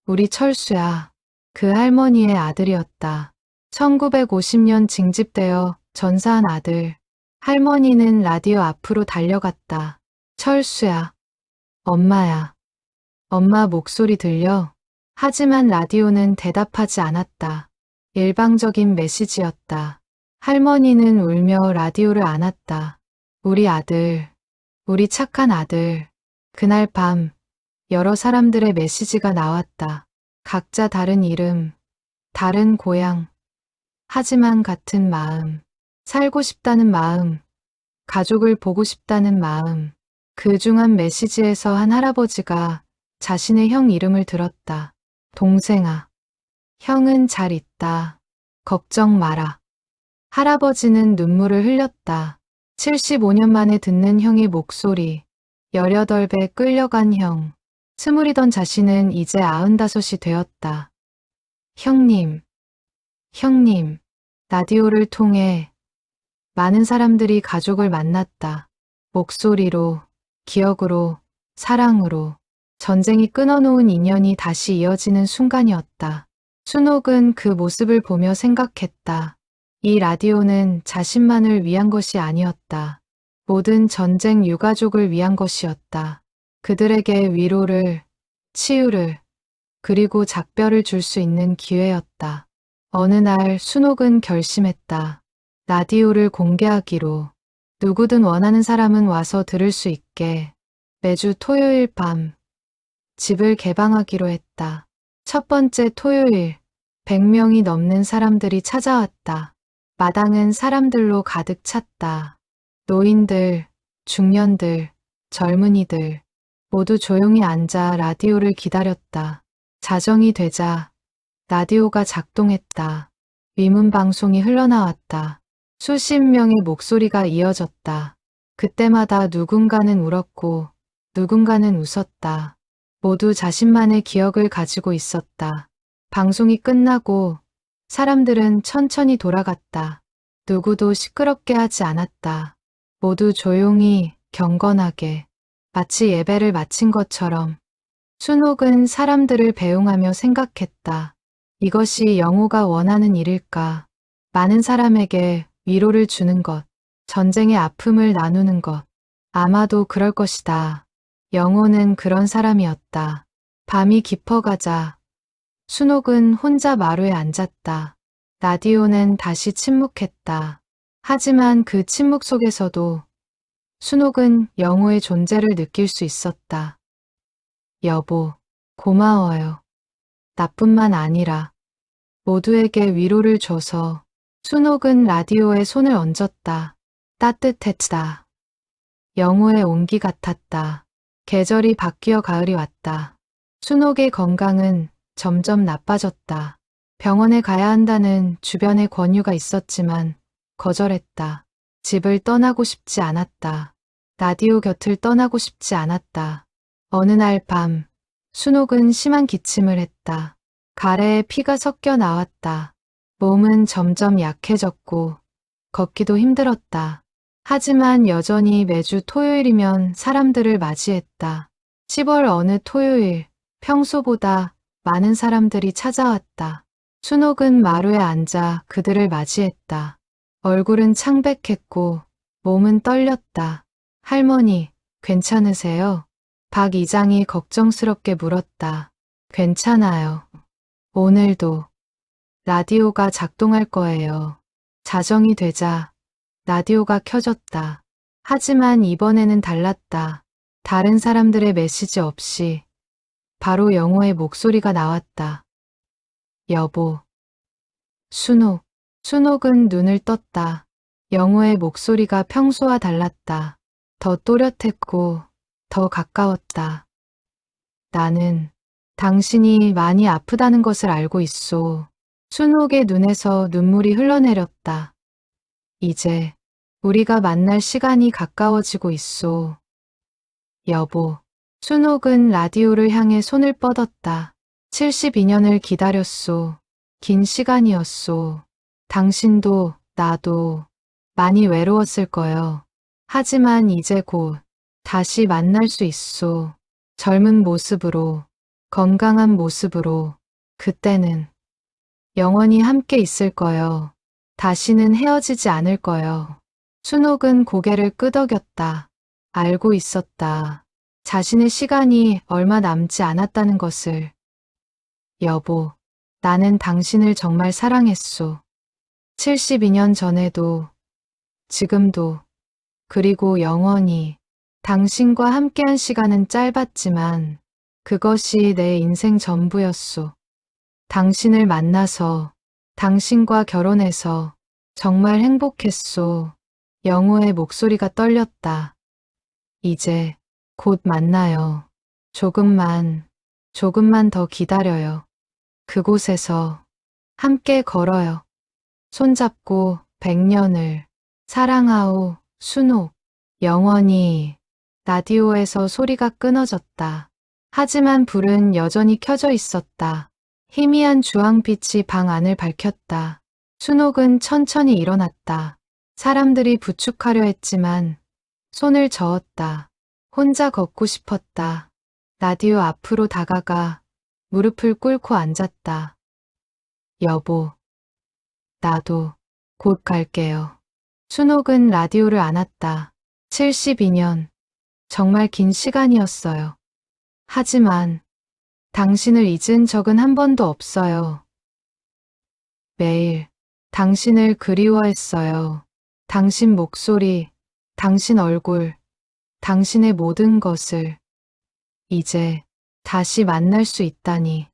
우리 철수야. 그 할머니의 아들이었다. 1950년 징집되어 전사한 아들. 할머니는 라디오 앞으로 달려갔다. 철수야, 엄마야. 엄마 목소리 들려? 하지만 라디오는 대답하지 않았다. 일방적인 메시지였다. 할머니는 울며 라디오를 안았다. 우리 아들, 우리 착한 아들. 그날 밤 여러 사람들의 메시지가 나왔다. 각자 다른 이름, 다른 고향. 하지만 같은 마음. 살고 싶다는 마음. 가족을 보고 싶다는 마음. 그 중 한 메시지에서 한 할아버지가 자신의 형 이름을 들었다. 동생아, 형은 잘 있다. 걱정 마라. 할아버지는 눈물을 흘렸다. 75년 만에 듣는 형의 목소리. 18배 끌려간 형. 스물이던 자신은 이제 95이 되었다. 형님, 형님. 라디오를 통해 많은 사람들이 가족을 만났다. 목소리로, 기억으로, 사랑으로. 전쟁이 끊어놓은 인연이 다시 이어지는 순간이었다. 순옥은 그 모습을 보며 생각했다. 이 라디오는 자신만을 위한 것이 아니었다. 모든 전쟁 유가족을 위한 것이었다. 그들에게 위로를, 치유를, 그리고 작별을 줄 수 있는 기회였다. 어느 날 순옥은 결심했다. 라디오를 공개하기로. 누구든 원하는 사람은 와서 들을 수 있게. 매주 토요일 밤 집을 개방하기로 했다. 첫 번째 토요일 100명이 넘는 사람들이 찾아왔다. 마당은 사람들로 가득 찼다. 노인들, 중년들, 젊은이들 모두 조용히 앉아 라디오를 기다렸다. 자정이 되자 라디오가 작동했다. 위문 방송이 흘러나왔다. 수십 명의 목소리가 이어졌다. 그때마다 누군가는 울었고 누군가는 웃었다. 모두 자신만의 기억을 가지고 있었다. 방송이 끝나고 사람들은 천천히 돌아갔다. 누구도 시끄럽게 하지 않았다. 모두 조용히, 경건하게, 마치 예배를 마친 것처럼. 순옥은 사람들을 배웅하며 생각했다. 이것이 영호가 원하는 일일까? 많은 사람에게 위로를 주는 것, 전쟁의 아픔을 나누는 것. 아마도 그럴 것이다. 영호는 그런 사람이었다. 밤이 깊어가자 순옥은 혼자 마루에 앉았다. 라디오는 다시 침묵했다. 하지만 그 침묵 속에서도 순옥은 영호의 존재를 느낄 수 있었다. 여보, 고마워요. 나뿐만 아니라 모두에게 위로를 줘서. 순옥은 라디오에 손을 얹었다. 따뜻했다. 영호의 온기 같았다. 계절이 바뀌어 가을이 왔다. 순옥의 건강은 점점 나빠졌다. 병원에 가야 한다는 주변의 권유가 있었지만 거절했다. 집을 떠나고 싶지 않았다. 라디오 곁을 떠나고 싶지 않았다. 어느 날 밤, 순옥은 심한 기침을 했다. 가래에 피가 섞여 나왔다. 몸은 점점 약해졌고 걷기도 힘들었다. 하지만 여전히 매주 토요일이면 사람들을 맞이했다. 10월 어느 토요일, 평소보다 많은 사람들이 찾아왔다. 순옥은 마루에 앉아 그들을 맞이했다. 얼굴은 창백했고 몸은 떨렸다. 할머니, 괜찮으세요? 박 이장이 걱정스럽게 물었다. 괜찮아요. 오늘도 라디오가 작동할 거예요. 자정이 되자 라디오가 켜졌다. 하지만 이번에는 달랐다. 다른 사람들의 메시지 없이 바로 영호의 목소리가 나왔다. 여보. 순옥. 순옥은 눈을 떴다. 영호의 목소리가 평소와 달랐다. 더 또렷했고 더 가까웠다. 나는 당신이 많이 아프다는 것을 알고 있소. 순옥의 눈에서 눈물이 흘러내렸다. 이제 우리가 만날 시간이 가까워지고 있소. 여보. 순옥은 라디오를 향해 손을 뻗었다. 72년을 기다렸소. 긴 시간이었소. 당신도 나도 많이 외로웠을 거요. 하지만 이제 곧 다시 만날 수 있소. 젊은 모습으로, 건강한 모습으로. 그때는 영원히 함께 있을 거요. 다시는 헤어지지 않을 거요. 순옥은 고개를 끄덕였다. 알고 있었다. 자신의 시간이 얼마 남지 않았다는 것을. 여보, 나는 당신을 정말 사랑했소. 72년 전에도, 지금도, 그리고 영원히. 당신과 함께한 시간은 짧았지만 그것이 내 인생 전부였소. 당신을 만나서, 당신과 결혼해서 정말 행복했소. 영호의 목소리가 떨렸다. 이제 곧 만나요. 조금만 더 기다려요. 그곳에서 함께 걸어요. 손잡고 100년을 사랑하오. 순옥. 영원히. 라디오에서 소리가 끊어졌다. 하지만 불은 여전히 켜져 있었다. 희미한 주황빛이 방 안을 밝혔다. 순옥은 천천히 일어났다. 사람들이 부축하려 했지만 손을 저었다. 혼자 걷고 싶었다. 라디오 앞으로 다가가 무릎을 꿇고 앉았다. 여보, 나도 곧 갈게요. 순옥은 라디오를 안았다. 72년. 정말 긴 시간이었어요. 하지만 당신을 잊은 적은 한 번도 없어요. 매일 당신을 그리워했어요. 당신 목소리, 당신 얼굴, 당신의 모든 것을. 이제 다시 만날 수 있다니.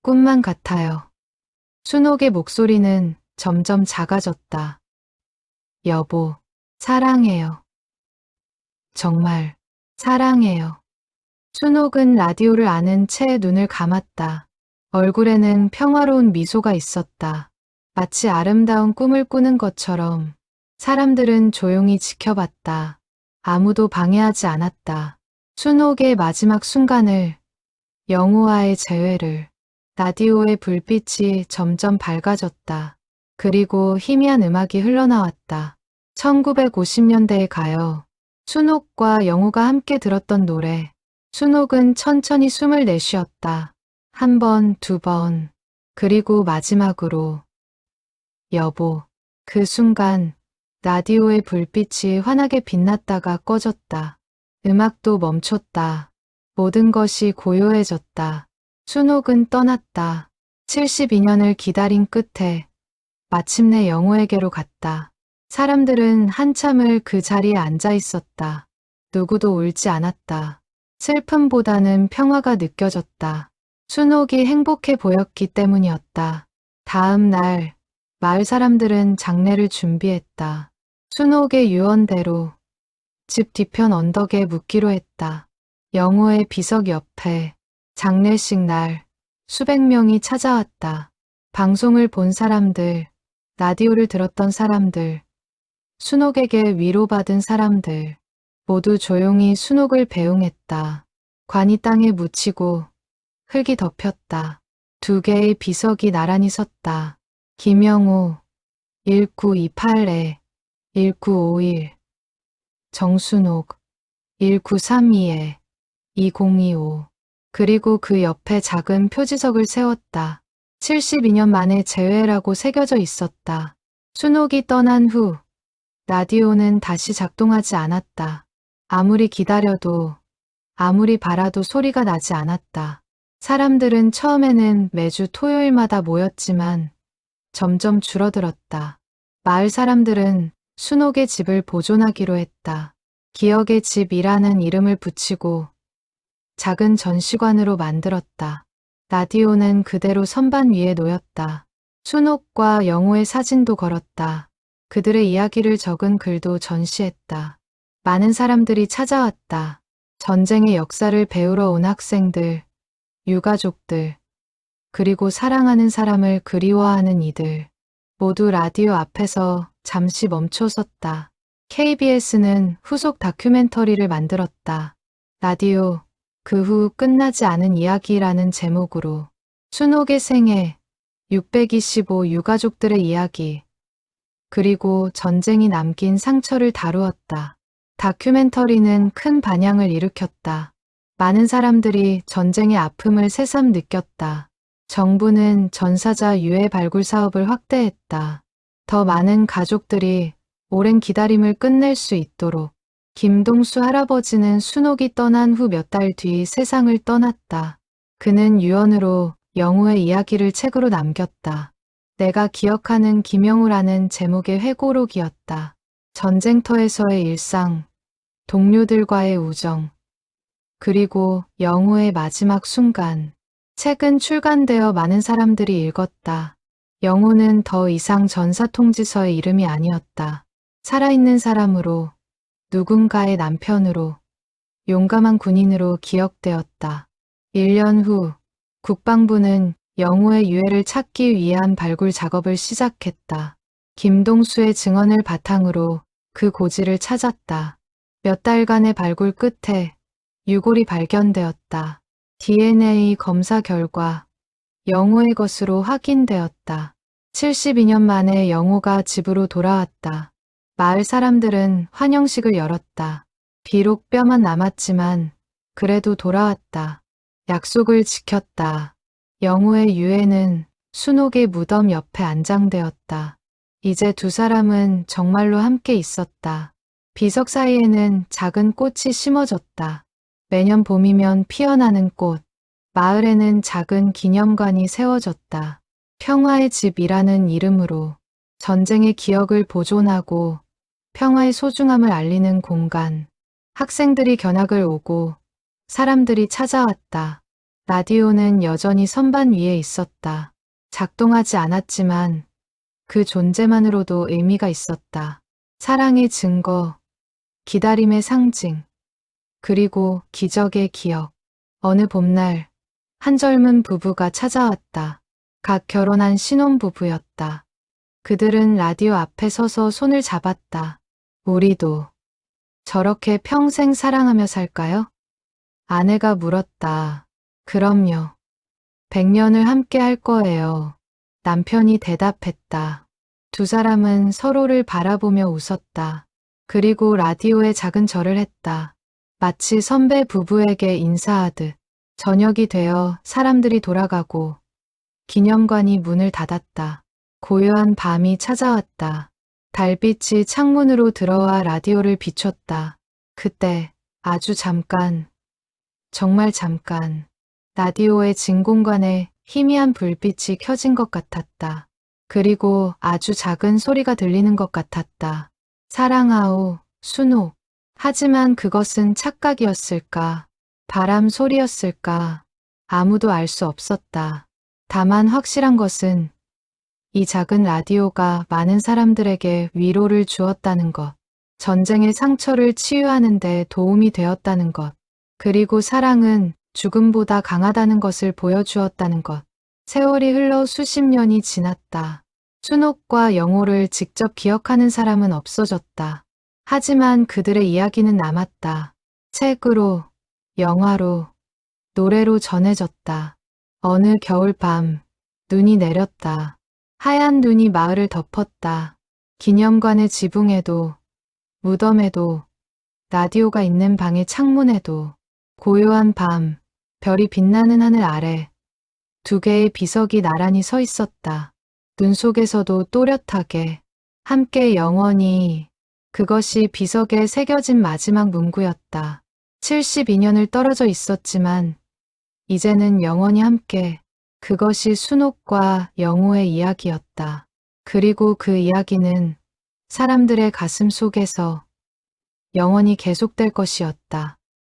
꿈만 같아요. 순옥의 목소리는 점점 작아졌다. 여보, 사랑해요. 정말 사랑해요. 순옥은 라디오를 아는 채 눈을 감았다. 얼굴에는 평화로운 미소가 있었다. 마치 아름다운 꿈을 꾸는 것처럼. 사람들은 조용히 지켜봤다. 아무도 방해하지 않았다. 순옥의 마지막 순간을, 영호와의 재회를. 라디오의 불빛이 점점 밝아졌다. 그리고 희미한 음악이 흘러나왔다. 1950년대에 가요. 순옥과 영호가 함께 들었던 노래. 순옥은 천천히 숨을 내쉬었다. 한 번, 두 번, 그리고 마지막으로. 여보. 그 순간 라디오의 불빛이 환하게 빛났다가 꺼졌다. 음악도 멈췄다. 모든 것이 고요해졌다. 순옥은 떠났다. 72년을 기다린 끝에 마침내 영호에게로 갔다. 사람들은 한참을 그 자리에 앉아 있었다. 누구도 울지 않았다. 슬픔보다는 평화가 느껴졌다. 순옥이 행복해 보였기 때문이었다. 다음 날 마을 사람들은 장례를 준비했다. 순옥의 유언대로 집 뒤편 언덕에 묻기로 했다. 영호의 비석 옆에. 장례식 날 수백 명이 찾아왔다. 방송을 본 사람들, 라디오를 들었던 사람들, 순옥에게 위로받은 사람들, 모두 조용히 순옥을 배웅했다. 관이 땅에 묻히고 흙이 덮였다. 두 개의 비석이 나란히 섰다. 김영호 1928에 1951, 정순옥 1932에 2025. 그리고 그 옆에 작은 표지석을 세웠다. 72년 만에 재회라고 새겨져 있었다. 순옥이 떠난 후 라디오는 다시 작동하지 않았다. 아무리 기다려도, 아무리 바라도 소리가 나지 않았다. 사람들은 처음에는 매주 토요일마다 모였지만 점점 줄어들었다. 마을 사람들은 순옥의 집을 보존하기로 했다. 기억의 집이라는 이름을 붙이고 작은 전시관으로 만들었다. 라디오는 그대로 선반 위에 놓였다. 순옥과 영호의 사진도 걸었다. 그들의 이야기를 적은 글도 전시했다. 많은 사람들이 찾아왔다. 전쟁의 역사를 배우러 온 학생들, 유가족들, 그리고 사랑하는 사람을 그리워하는 이들, 모두 라디오 앞에서 잠시 멈춰섰다. KBS는 후속 다큐멘터리를 만들었다. 라디오, 그 후 끝나지 않은 이야기라는 제목으로 순옥의 생애, 625 유가족들의 이야기, 그리고 전쟁이 남긴 상처를 다루었다. 다큐멘터리는 큰 반향을 일으켰다. 많은 사람들이 전쟁의 아픔을 새삼 느꼈다. 정부는 전사자 유해 발굴 사업을 확대했다. 더 많은 가족들이 오랜 기다림을 끝낼 수 있도록. 김동수 할아버지는 순옥이 떠난 후 몇 달 뒤 세상을 떠났다. 그는 유언으로 영우의 이야기를 책으로 남겼다. 내가 기억하는 김영우라는 제목의 회고록이었다. 전쟁터에서의 일상, 동료들과의 우정, 그리고 영우의 마지막 순간. 책은 출간되어 많은 사람들이 읽었다. 영우는 더 이상 전사통지서의 이름이 아니었다. 살아있는 사람으로, 누군가의 남편으로, 용감한 군인으로 기억되었다. 1년 후 국방부는 영우의 유해를 찾기 위한 발굴 작업을 시작했다. 김동수의 증언을 바탕으로 그 고지를 찾았다. 몇 달간의 발굴 끝에 유골이 발견되었다. DNA 검사 결과 영우의 것으로 확인되었다. 72년 만에 영우가 집으로 돌아왔다. 마을 사람들은 환영식을 열었다. 비록 뼈만 남았지만 그래도 돌아왔다. 약속을 지켰다. 영우의 유해는 순옥의 무덤 옆에 안장되었다. 이제 두 사람은 정말로 함께 있었다. 비석 사이에는 작은 꽃이 심어졌다. 매년 봄이면 피어나는 꽃. 마을에는 작은 기념관이 세워졌다. 평화의 집이라는 이름으로 전쟁의 기억을 보존하고 평화의 소중함을 알리는 공간. 학생들이 견학을 오고 사람들이 찾아왔다. 라디오는 여전히 선반 위에 있었다. 작동하지 않았지만 그 존재만으로도 의미가 있었다. 사랑의 증거, 기다림의 상징, 그리고 기적의 기억. 어느 봄날 한 젊은 부부가 찾아왔다. 각 결혼한 신혼부부였다. 그들은 라디오 앞에 서서 손을 잡았다. 우리도 저렇게 평생 사랑하며 살까요? 아내가 물었다. 그럼요. 100년을 함께 할 거예요. 남편이 대답했다. 두 사람은 서로를 바라보며 웃었다. 그리고 라디오에 작은 절을 했다. 마치 선배 부부에게 인사하듯. 저녁이 되어 사람들이 돌아가고 기념관이 문을 닫았다. 고요한 밤이 찾아왔다. 달빛이 창문으로 들어와 라디오를 비췄다. 그때 아주 잠깐, 정말 잠깐, 라디오의 진공관에 희미한 불빛이 켜진 것 같았다. 그리고 아주 작은 소리가 들리는 것 같았다. 사랑하오, 순옥. 하지만 그것은 착각이었을까? 바람 소리였을까? 아무도 알 수 없었다. 다만 확실한 것은 이 작은 라디오가 많은 사람들에게 위로를 주었다는 것, 전쟁의 상처를 치유하는 데 도움이 되었다는 것, 그리고 사랑은 죽음보다 강하다는 것을 보여주었다는 것. 세월이 흘러 수십 년이 지났다. 순옥과 영호를 직접 기억하는 사람은 없어졌다. 하지만 그들의 이야기는 남았다. 책으로, 영화로, 노래로 전해졌다. 어느 겨울밤, 눈이 내렸다. 하얀 눈이 마을을 덮었다. 기념관의 지붕에도, 무덤에도, 라디오가 있는 방의 창문에도, 고요한 밤, 별이 빛나는 하늘 아래, 두 개의 비석이 나란히 서 있었다. 눈 속에서도 또렷하게, 함께 영원히. 그것이 비석에 새겨진 마지막 문구였다. 72년을 떨어져 있었지만 이제는 영원히 함께. 그것이 순옥과 영호의 이야기였다. 그리고 그 이야기는 사람들의 가슴 속에서 영원히 계속될 것이었다.